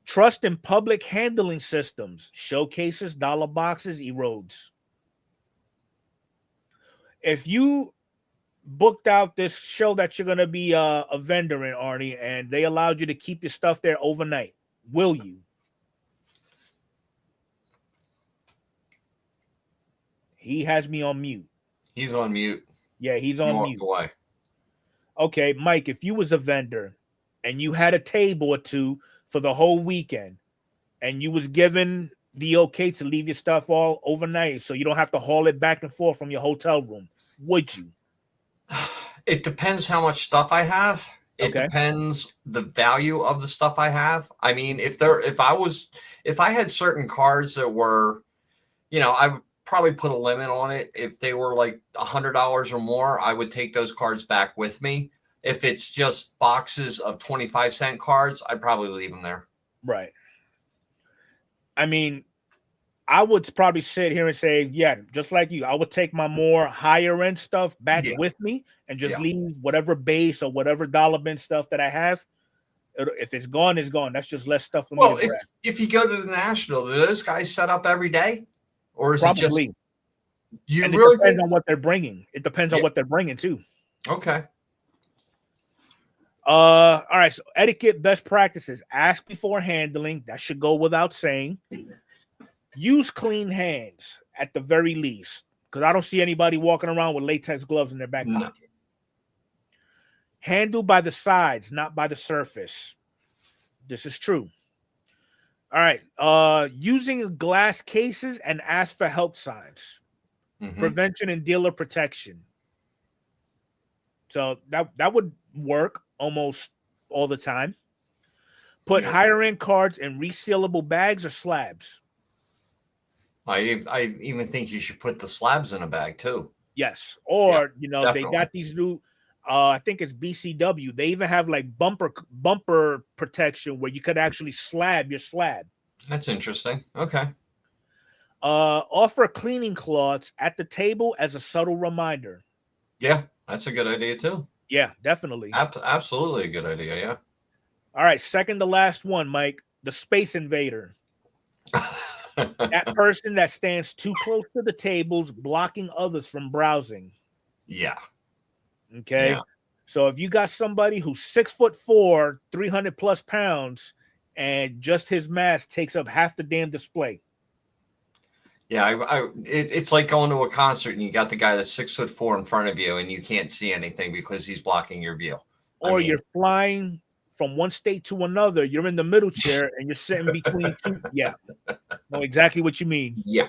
Trust in public handling systems, showcases, dollar boxes, erodes. If you booked out this show that you're going to be a vendor in, Arnie, and they allowed you to keep your stuff there overnight, will you? He has me on mute. He's on mute. Yeah, he's on mute. Away. Okay, Mike, if you was a vendor and you had a table or two for the whole weekend, and you was given the okay to leave your stuff all overnight so you don't have to haul it back and forth from your hotel room, would you? It depends how much stuff I have. It depends the value of the stuff I have. I mean, if I had certain cards that were, I would probably put a limit on it. If they were like $100 or more, I would take those cards back with me. If it's just boxes of 25-cent cards, I'd probably leave them there. Right. I mean, I would probably sit here and say, yeah, just like you, I would take my more higher end stuff back with me and just leave whatever base or whatever dollar bin stuff that I have. If it's gone, it's gone. That's just less stuff for me. Well, if you go to the National, do those guys set up every day? Or is it just... You and really it depends on what they're bringing. It depends on what they're bringing, too. Okay. All right, so etiquette best practices. Ask before handling. That should go without saying. Use clean hands at the very least, because I don't see anybody walking around with latex gloves in their back pocket. Handle by the sides, not by the surface. This is true. All right, using glass cases and ask for help signs. prevention and dealer protection. So that would work almost all the time. Put higher end cards in resealable bags or slabs. I even think you should put the slabs in a bag too. Yes. Or, definitely. They got these new, I think it's BCW. They even have like bumper protection where you could actually slab your slab. That's interesting. Okay. Offer cleaning cloths at the table as a subtle reminder. Yeah, that's a good idea too. Yeah, definitely. Absolutely a good idea. Yeah. All right. Second to last one, Mike, the Space Invader. That person that stands too close to the tables, blocking others from browsing. Yeah. Okay. Yeah. So if you got somebody who's 6'4", 300 plus pounds, and just his mask takes up half the damn display. Yeah, it's like going to a concert and you got the guy that's 6'4" in front of you and you can't see anything because he's blocking your view. Or you're flying from one state to another. You're in the middle chair and you're sitting between two. Yeah, know exactly what you mean. Yeah.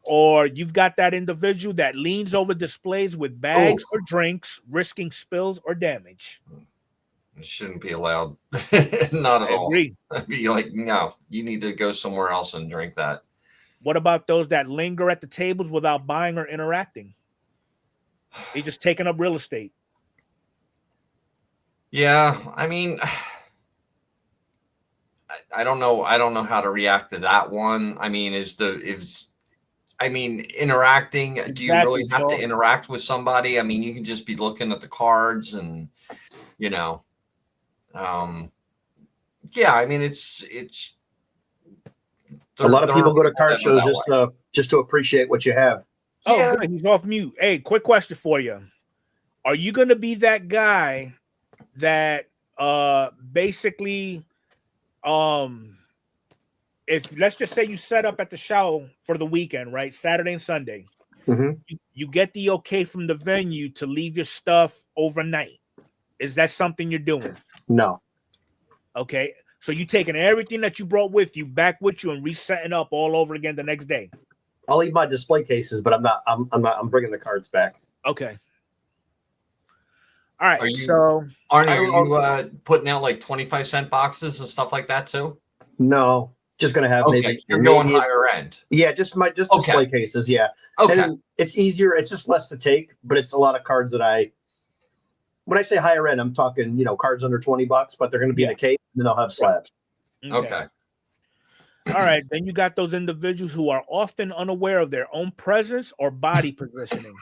Or you've got that individual that leans over displays with bags or drinks, risking spills or damage. It shouldn't be allowed. Not at all. I'd be like, no, you need to go somewhere else and drink that. What about those that linger at the tables without buying or interacting? They just taking up real estate. Yeah, I mean, I don't know. I don't know how to react to that one. I mean, interacting. Exactly. Do you really have to interact with somebody? I mean, you can just be looking at the cards and, yeah, I mean, it's a lot of people go to card shows just to appreciate what you have. Oh, yeah. Good. He's off mute. Hey, quick question for you. Are you going to be that guy that basically if let's just say you set up at the show for the weekend, right? Saturday and Sunday. You get the okay from the venue to leave your stuff overnight. Is that something you're doing? No. Okay. So you taking everything that you brought with you back with you and resetting up all over again the next day? I'll leave my display cases, but I'm bringing the cards back. Okay. All right. Are you putting out like 25-cent boxes and stuff like that too? No, just going to have maybe. You're going higher end. Yeah, just display cases. Yeah. Okay. And it's easier. It's just less to take, but it's a lot of cards that when I say higher end, I'm talking, cards under $20, but they're going to be in a case and then I'll have slabs. Okay. All right. Then you got those individuals who are often unaware of their own presence or body positioning.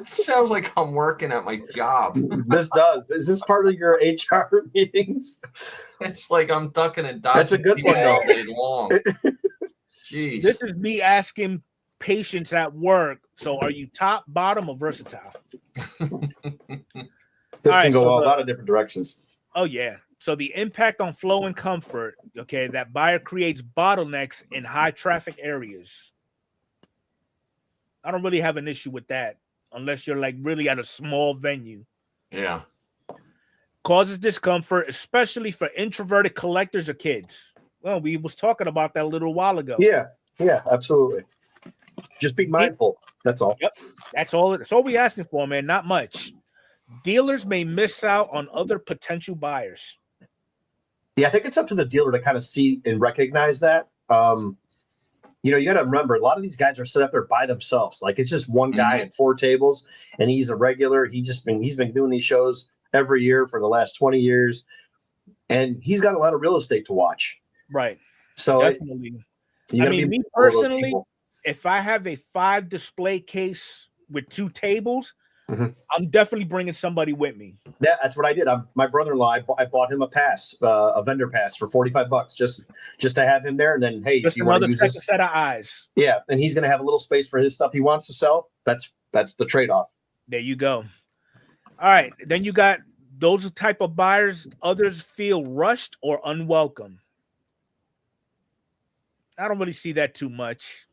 Sounds like I'm working at my job. This does. Is this part of your HR meetings? It's like I'm ducking and dodging. That's a good one, all day long. Jeez. This is me asking patients at work. So are you top, bottom, or versatile? This can go a lot of different directions. Oh, yeah. So the impact on flow and comfort, okay, that buyer creates bottlenecks in high traffic areas. I don't really have an issue with that unless you're like really at a small venue. Yeah. Causes discomfort, especially for introverted collectors or kids. Well, we was talking about that a little while ago. Yeah, absolutely. Just be mindful. That's all. Yep. That's all we asking for, man. Not much. Dealers may miss out on other potential buyers. Yeah, I think it's up to the dealer to kind of see and recognize that. You got to remember, a lot of these guys are set up there by themselves. Like it's just one guy at 4 tables, and he's a regular. He's been doing these shows every year for the last 20 years, and he's got a lot of real estate to watch. Right. So definitely. Me personally, if I have a 5 display case with 2 tables, I'm definitely bringing somebody with me. That's what I did. My brother-in-law, I bought him a vendor pass for $45 just to have him there. And then, hey, just if you want to use this set of eyes. Yeah, and he's going to have a little space for his stuff he wants to sell. That's the trade-off. There you go. All right, then you got those type of buyers. Others feel rushed or unwelcome. I don't really see that too much.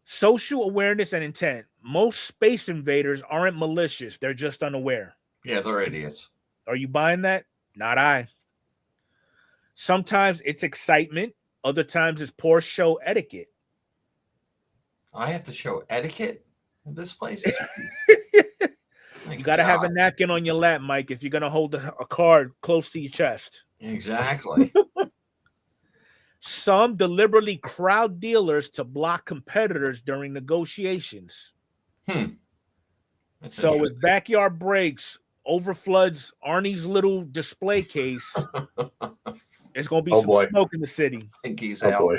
Social awareness and intent. Most space invaders aren't malicious. They're just unaware. Yeah, they're idiots. Are you buying that? Not I. Sometimes it's excitement. Other times it's poor show etiquette. I have to show etiquette in this place. You got to have a napkin on your lap, Mike, if you're going to hold a card close to your chest. Exactly. Some deliberately crowd dealers to block competitors during negotiations. So with backyard breaks, overfloods Arnie's little display case, it's going to be some smoke in the city. Pinky's out.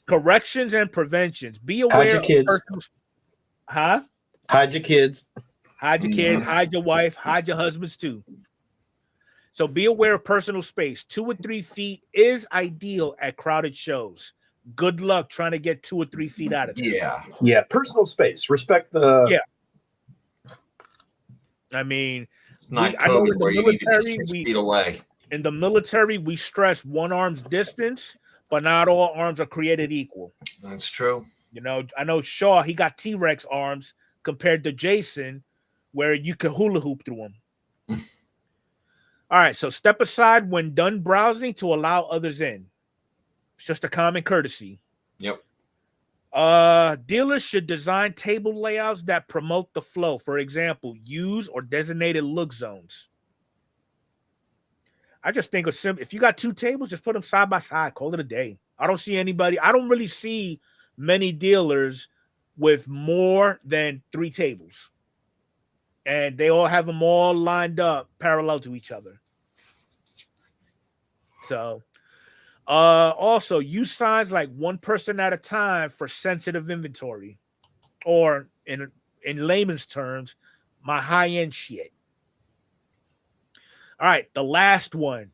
Corrections and preventions. Be aware Hide your kids. Hide your kids. Hide your kids. Hide your wife. Hide your husbands too. So be aware of personal space. 2 or 3 feet is ideal at crowded shows. Good luck trying to get 2 or 3 feet out of there. Yeah. Personal space. Respect the. Yeah. I mean, I know in the military, 6 feet away. In the military, we stress one arm's distance, but not all arms are created equal. That's true. You know, I know Shaw, he got T-Rex arms compared to Jason, where you could hula hoop through them. All right, so step aside when done browsing to allow others in. It's just a common courtesy. Yep. Dealers should design table layouts that promote the flow. For example, use or designated look zones. I just think if you got 2 tables, just put them side by side. Call it a day. I don't see anybody. I don't really see many dealers with more than 3 tables. And they all have them all lined up parallel to each other. So, also use signs like 1 person at a time for sensitive inventory, or in layman's terms, my high-end shit. All right, the last one,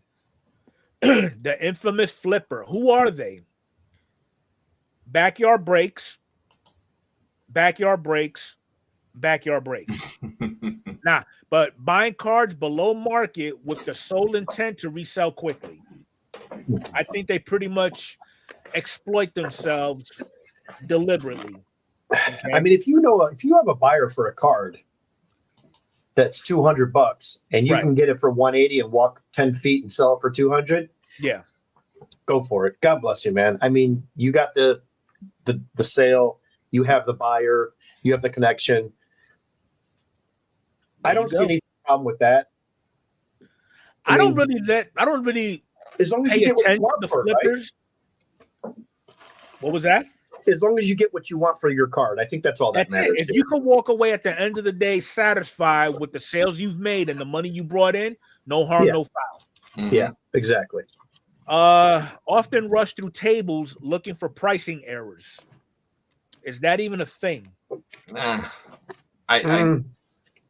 the infamous flipper. Who are they? Backyard breaks. Nah, but buying cards below market with the sole intent to resell quickly. I think they pretty much exploit themselves deliberately. Okay? I mean, if you have a buyer for a card that's $200 and you can get it for 180 and walk 10 feet and sell it for 200, go for it. God bless you, man. I mean, you got the sale, you have the buyer, you have the connection. I don't see any problem with that. I don't really as long as you get what you want for flippers. Right? What was that? As long as you get what you want for your card, I think that's all that matters. If you can walk away at the end of the day satisfied with the sales you've made and the money you brought in, no harm, no foul. Mm-hmm. Yeah, exactly. Often rush through tables looking for pricing errors. Is that even a thing?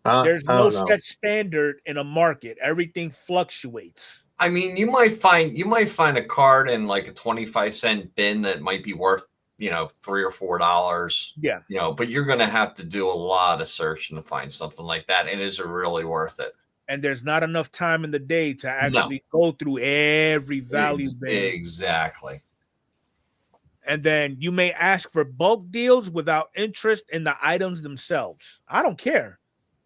There's no set standard in a market. Everything fluctuates. I mean, you might find a card in like a 25-cent bin that might be worth, $3 or $4. Yeah. But you're going to have to do a lot of searching to find something like that. And is it really worth it? And there's not enough time in the day to actually go through every value bin. Exactly. And then you may ask for bulk deals without interest in the items themselves. I don't care.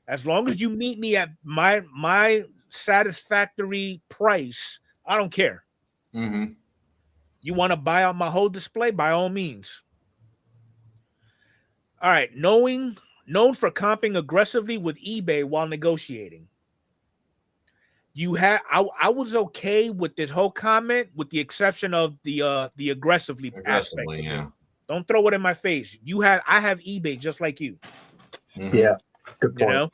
As long as you meet me at my satisfactory price, I don't care. Mm-hmm. You want to buy out my whole display? By all means. All right. Known for comping aggressively with eBay while negotiating. I was okay with this whole comment, with the exception of the aggressively aspect. Yeah. Don't throw it in my face. I have eBay just like you. Mm-hmm. Yeah. Good point.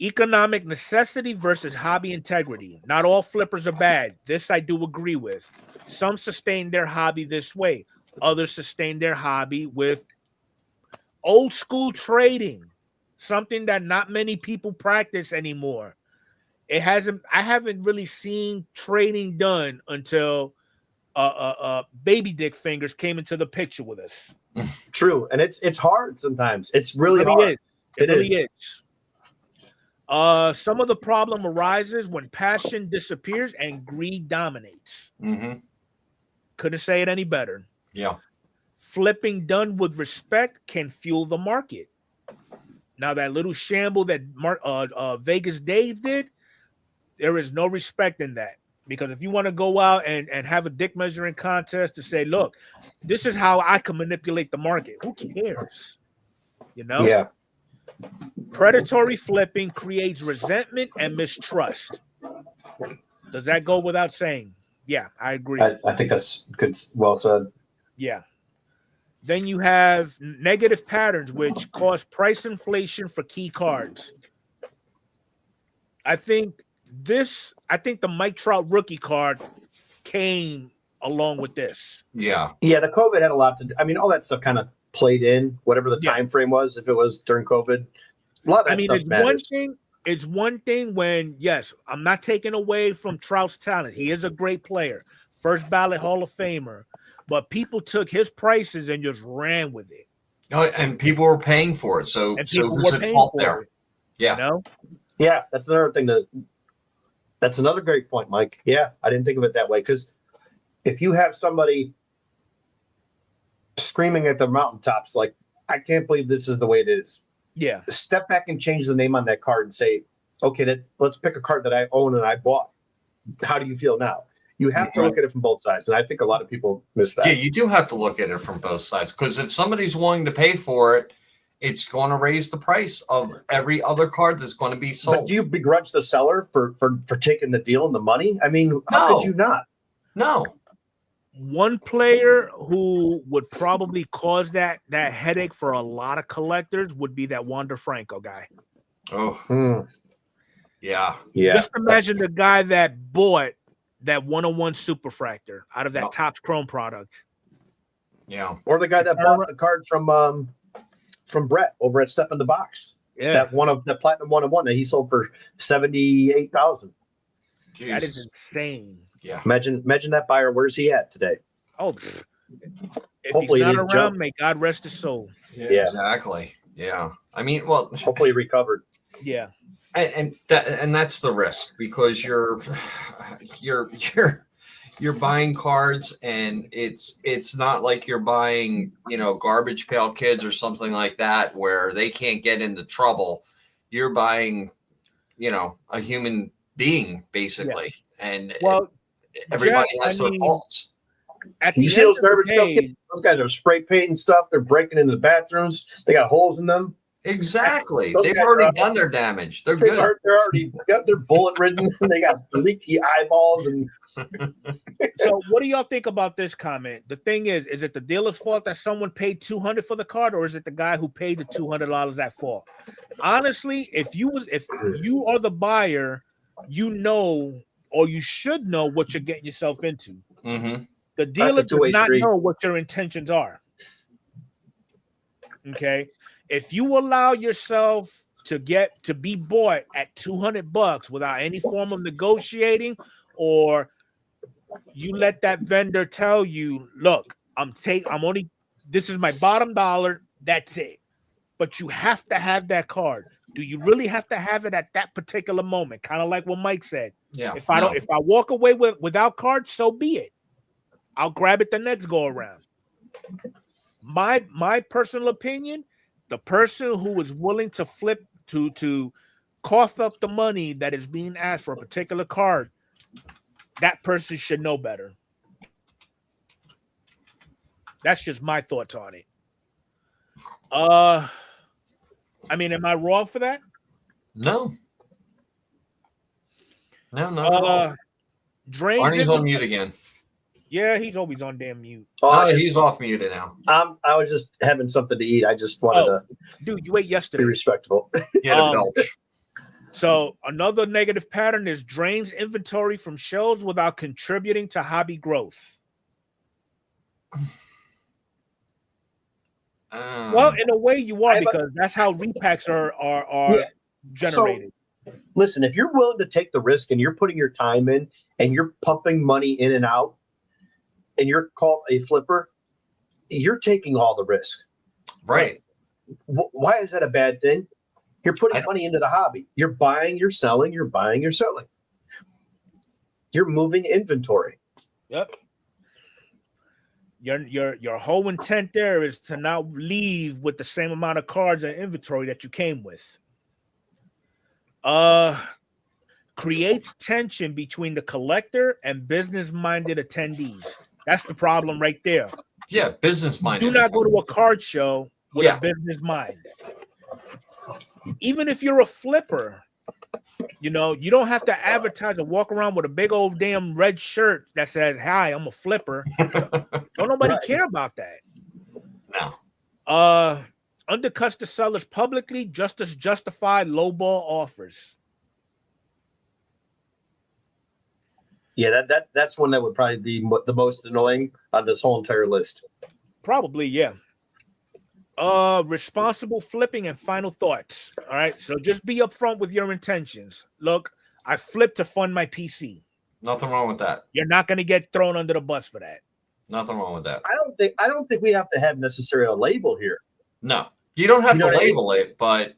Economic necessity versus hobby integrity. Not all flippers are bad. This I do agree with. Some sustain their hobby this way. Others sustain their hobby with old school trading, something that not many people practice anymore. I haven't really seen trading done until Baby Dick Fingers came into the picture with us. True, and it's hard sometimes. It's really hard. It really is. Some of the problem arises when passion disappears and greed dominates. Mm-hmm. Couldn't say it any better. Yeah. Flipping done with respect can fuel the market. Now that little shamble that Vegas Dave did, there is no respect in that. Because if you want to go out and have a dick measuring contest to say, look, this is how I can manipulate the market, who cares? You know? Yeah. Predatory flipping creates resentment and mistrust. Does that go without saying? Yeah, I agree. I think that's good. Well said. Yeah. Then you have negative patterns, which cause price inflation for key cards. I think the Mike Trout rookie card came along with this. Yeah. Yeah, the COVID had a lot to do. I mean, all that stuff kind of played in, whatever the time frame was, if it was during COVID. A lot of that stuff matters. It's one thing when, yes, I'm not taking away from Trout's talent. He is a great player, first ballot Hall of Famer, but people took his prices and just ran with it. Oh, and people were paying for it. So who's at fault there? Yeah. You know? Yeah, that's another thing that's another great point, Mike. Yeah, I didn't think of it that way. Because if you have somebody screaming at the mountaintops, like, I can't believe this is the way it is. Yeah. Step back and change the name on that card and say, okay, let's pick a card that I own and I bought. How do you feel now? You have to look at it from both sides. And I think a lot of people miss that. Yeah, you do have to look at it from both sides. Because if somebody's willing to pay for it, it's going to raise the price of every other card that's going to be sold. But do you begrudge the seller for taking the deal and the money? I mean, how could you not? No. One player who would probably cause that headache for a lot of collectors would be that Wander Franco guy. Oh, yeah. Just imagine the guy that bought that 101 Superfractor out of that Topps Chrome product. Yeah. Or the guy that bought the card from Brett over at Step in the Box. Yeah. That Platinum 101 that he sold for $78,000. That is insane. Yeah. Imagine that buyer. Where's he at today? Oh, if hopefully he's not around, may God rest his soul. Yeah, exactly. Yeah. I mean, well, hopefully he recovered. Yeah. And that's the risk, because you're buying cards, and it's not like you're buying, Garbage Pail Kids or something like that where they can't get into trouble. You're buying, a human being basically. Yeah. And everybody has their faults. You see those Garbage Pail Kids? Those guys are spray painting stuff. They're breaking into the bathrooms. They got holes in them. Exactly. They've already done their damage. They're good. They're already got their bullet ridden. They got leaky eyeballs. And so, what do y'all think about this comment? The thing is it the dealer's fault that someone paid $200 for the card, or is it the guy who paid the $200 at fault? Honestly, if you are the buyer, or you should know what you're getting yourself into. Mm-hmm. The dealer does not know what your intentions are. Okay. If you allow yourself to be bought at $200 without any form of negotiating, or you let that vendor tell you, look, this is my bottom dollar, that's it. But you have to have that card. Do you really have to have it at that particular moment? Kind of like what Mike said. Yeah. If I walk away without cards, so be it. I'll grab it the next go around. My personal opinion, the person who is willing to flip to cough up the money that is being asked for a particular card, that person should know better. That's just my thoughts on it. I mean, am I wrong for that? No. No. Arnie's on mute again. Yeah, he's always on damn mute. He's off mute now. I was just having something to eat. I just wanted to. Dude, you ate yesterday. Be respectful. Yeah, belch. So another negative pattern is drains inventory from shelves without contributing to hobby growth. Well, in a way, you are, because that's how repacks are generated. So, listen, if you're willing to take the risk and you're putting your time in and you're pumping money in and out, and you're called a flipper, you're taking all the risk. Right. Why is that a bad thing? You're putting money into the hobby. You're buying, you're selling, you're buying, you're selling. You're moving inventory. Yep. Your whole intent there is to now leave with the same amount of cards and inventory that you came with. creates tension between the collector and business-minded attendees. That's the problem right there. Yeah, business-minded. Do not go to a card show with a business mind. Even if you're a flipper, you know, you don't have to advertise and walk around with a big old damn red shirt that says, "Hi, I'm a flipper." Don't nobody care about that. No. Undercuts the sellers publicly just as justified lowball offers. Yeah, that's one that would probably be the most annoying out of this whole entire list. Probably, yeah. Responsible flipping and final thoughts. All right, so just be upfront with your intentions. Look, I flipped to fund my PC. Nothing wrong with that. You're not going to get thrown under the bus for that. Nothing wrong with that. I don't think we have to have necessarily a label here. No, you don't have to label it, but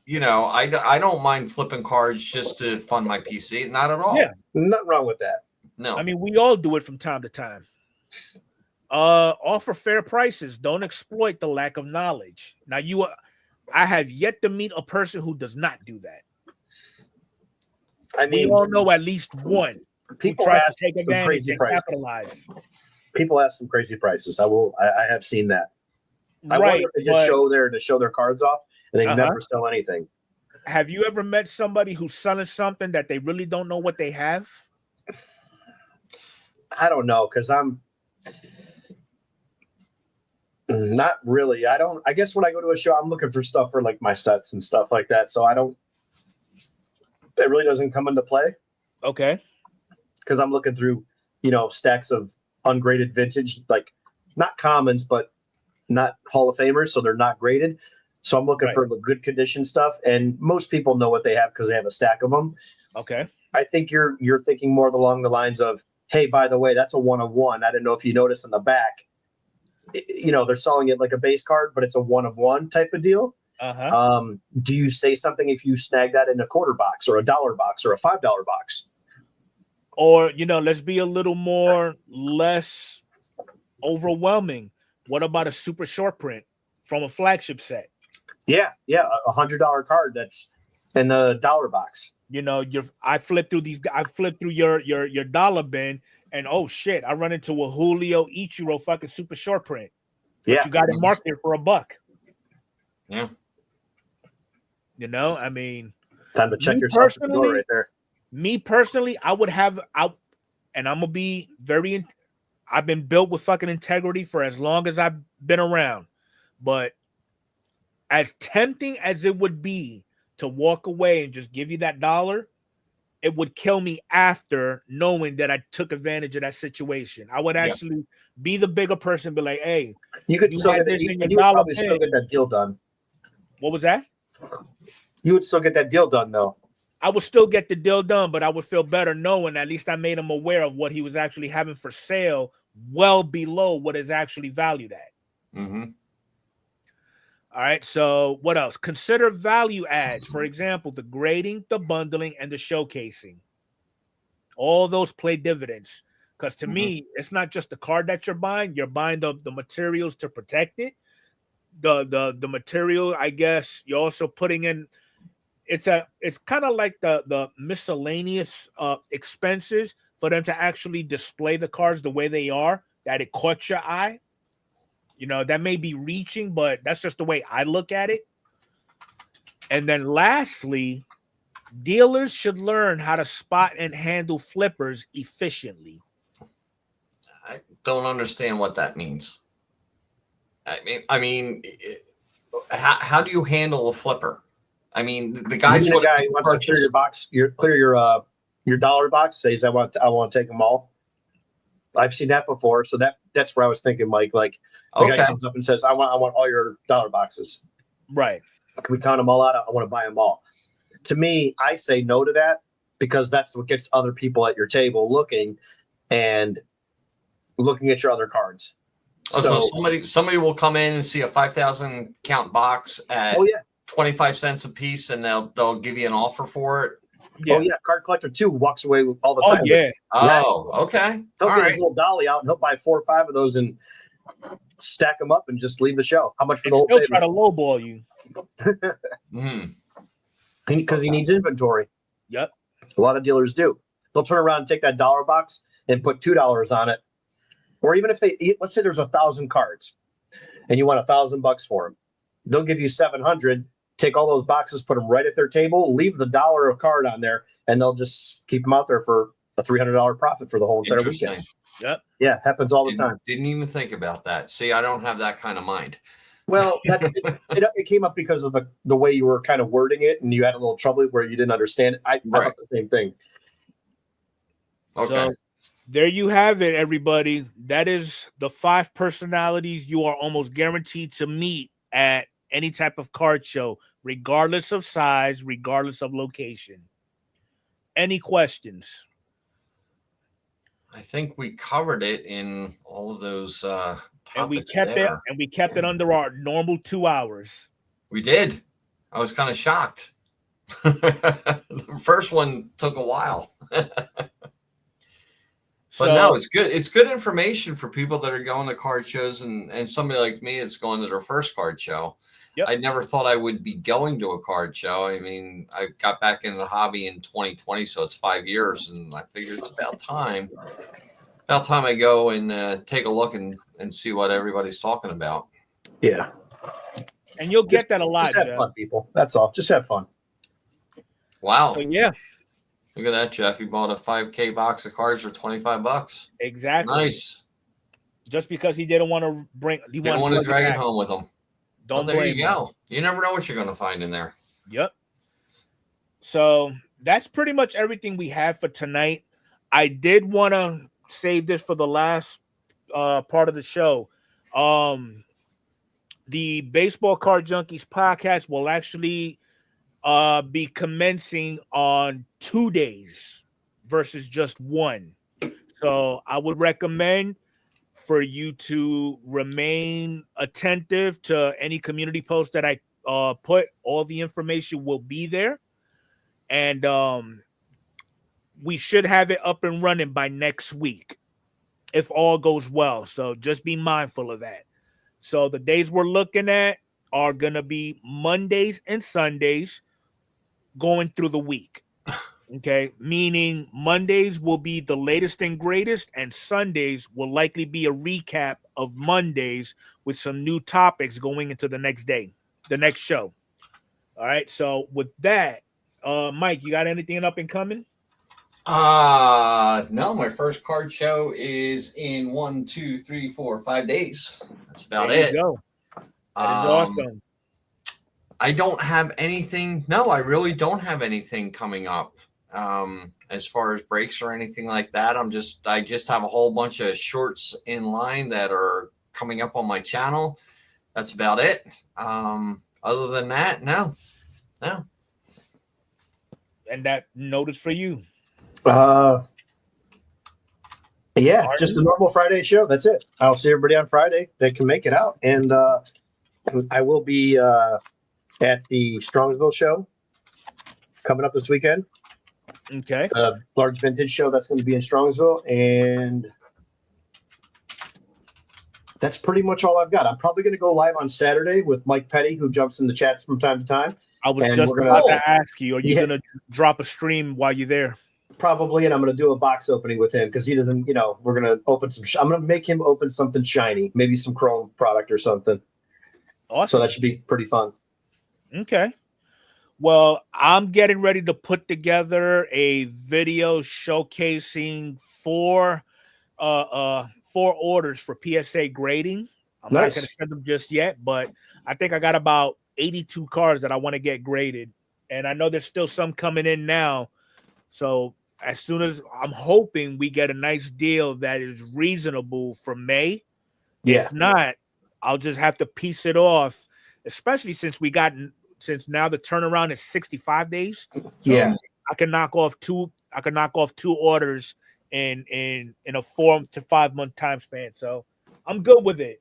you know, I don't mind flipping cards just to fund my PC. Not at all. Yeah, nothing wrong with that. No, I mean, we all do it from time to time. Offer fair prices. Don't exploit the lack of knowledge. Now, I have yet to meet a person who does not do that. I mean, we all know at least one. People have to take advantage and capitalize. People have some crazy prices. I have seen that. I wonder if they just show there to show their cards off and they never sell anything. Have you ever met somebody who's selling something that they really don't know what they have? I don't know, because I'm not really. I guess when I go to a show, I'm looking for stuff for like my sets and stuff like that. So that really doesn't come into play. Okay. Because I'm looking through, stacks of ungraded vintage, like not commons, but not Hall of Famers. So they're not graded. So I'm looking for the good condition stuff. And most people know what they have because they have a stack of them. Okay. I think you're thinking more along the lines of, hey, by the way, that's a 1 of 1. I didn't know if you noticed in the back, they're selling it like a base card, but it's a 1 of 1 type of deal. Do you say something if you snag that in a quarter box or a $1 box or a $5 box? Or, let's be a little less overwhelming. What about a super short print from a flagship set? Yeah, a $100 card that's in the $1 box. I flipped through your dollar bin, and oh shit, I run into a Julio Ichiro fucking super short print. But you got it marked there for $1. Yeah. I mean, time to check yourself at the door right there. Me personally, I would have out, and I'm gonna be I've been built with fucking integrity for as long as I've been around. But as tempting as it would be to walk away and just give you that $1, it would kill me after knowing that I took advantage of that situation. I would actually be the bigger person, be like, hey, you would probably still get that deal done. What was that? You would still get that deal done, though. I would still get the deal done, but I would feel better knowing at least I made him aware of what he was actually having for sale well below what is actually valued at. Mm-hmm. All right, so what else? Consider value adds. For example, the grading, the bundling, and the showcasing. All those play dividends. Because to me, it's not just the card that you're buying the materials to protect it. The material, I guess, you're also putting in. It's kind of like the miscellaneous expenses for them to actually display the cards the way they are, that it caught your eye. That may be reaching, but that's just the way I look at it. And then lastly, dealers should learn how to spot and handle flippers efficiently. I don't understand what that means. I mean, how do you handle a flipper? I mean, the guy wants to clear your box, clear your $1 box, says I want to take them all. I've seen that before, so that's where I was thinking, Mike. Like the guy comes up and says, I want all your $1 boxes. Right. Can we count them all out? I want to buy them all. To me, I say no to that because that's what gets other people at your table looking at your other cards. So somebody will come in and see a 5,000 count box at 25 cents a piece, and they'll give you an offer for it. Yeah. Oh yeah, Card Collector 2 walks away all the time. Yeah. Okay. He'll get his little dolly out and he'll buy 4 or 5 of those and stack them up and just leave the show. How much for the whole table? Try to lowball you. Because he needs inventory. Yep. A lot of dealers do. They'll turn around and take that dollar box and put $2 on it. Or even if let's say there's 1,000 cards and you want $1,000 for them, they'll give you 700. Take all those boxes, put them right at their table, leave the $1 a card on there, and they'll just keep them out there for a $300 profit for the whole entire weekend. Yep. Yeah, happens all the time. Didn't even think about that. See, I don't have that kind of mind. Well, it came up because of the way you were kind of wording it, and you had a little trouble where you didn't understand it. I thought the same thing. Okay. So there you have it, everybody. That is the 5 personalities you are almost guaranteed to meet at any type of card show, regardless of size, regardless of location. Any questions? I think we covered it in all of those and we kept it under our normal 2 hours. We did. I was kind of shocked. The first one took a while. But no, it's good. It's good information for people that are going to card shows, and somebody like me is going to their first card show. Yep. I never thought I would be going to a card show. I mean, I got back into the hobby in 2020, so it's 5 years, and I figured it's about time. About time I go and take a look and see what everybody's talking about. Yeah. And you'll get that a lot, just have fun, people. That's all. Just have fun. Wow. So, yeah. Look at that, Jeff. You bought a 5K box of cards for $25. Exactly. Nice. Just because he didn't want to bring, he didn't want to drag it home with him. Don't there blame you go. You never know what you're going to find in there. Yep. So that's pretty much everything we have for tonight. I did want to save this for the last part of the show. The Baseball Card Junkies podcast will actually be commencing on 2 days versus just one. So I would recommend for you to remain attentive to any community post that I put. All the information will be there. And we should have it up and running by next week if all goes well. So just be mindful of that. So the days we're looking at are going to be Mondays and Sundays going through the week. Okay, meaning Mondays will be the latest and greatest, and Sundays will likely be a recap of Mondays with some new topics going into the next day, the next show. All right, so with that, Mike, you got anything up and coming? No, my first card show is in 5 days. That's about it. Go. That is awesome. I don't have anything. No, I really don't have anything coming up. As far as breaks or anything like that, I just have a whole bunch of shorts in line that are coming up on my channel. That's about it. Other than that, no. And that notice for you? Yeah, just a normal Friday show. That's it. I'll see everybody on Friday that can make it out, and I will be at the Strongsville show coming up this weekend. Okay. Large vintage show that's going to be in Strongsville, and that's pretty much all I've got. I'm probably going to go live on Saturday with Mike Petty, who jumps in the chats from time to time. I was just about to ask you, are you going to drop a stream while you're there? Probably, and I'm going to do a box opening with him because he doesn't, we're going to open some, I'm going to make him open something shiny, maybe some chrome product or something. Awesome. So that should be pretty fun. Okay. Well, I'm getting ready to put together a video showcasing four orders for PSA grading. I'm not going to send them just yet, but I think I got about 82 cards that I want to get graded. And I know there's still some coming in now. So as soon as I'm hoping we get a nice deal that is reasonable for May. Yeah. If not, I'll just have to piece it off, especially since now the turnaround is 65 days. So yeah. I can knock off two orders in a 4 to 5 month time span. So I'm good with it.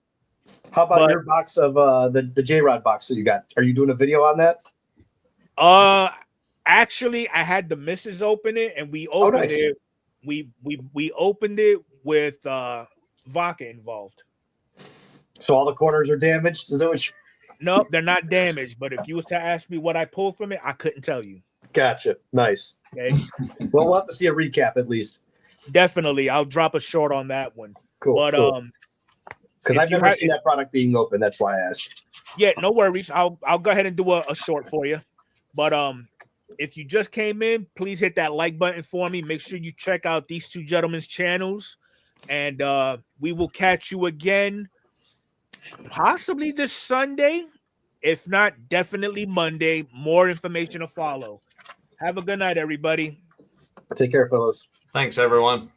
How about your box of the J-Rod box that you got? Are you doing a video on that? Actually, I had the missus open it, and we opened it. We opened it with vodka involved. So all the corners are damaged? Is that what No, they're not damaged. But if you was to ask me what I pulled from it, I couldn't tell you. Gotcha. Nice. Okay. Well, we'll have to see a recap at least. Definitely. I'll drop a short on that one. Cool. But cool. Because I've never seen that product being open. That's why I asked. Yeah, no worries. I'll go ahead and do a short for you. But if you just came in, please hit that like button for me. Make sure you check out these two gentlemen's channels. And we will catch you again possibly this Sunday. If not, definitely Monday. More information to follow. Have a good night, everybody. Take care, fellas. Thanks, everyone.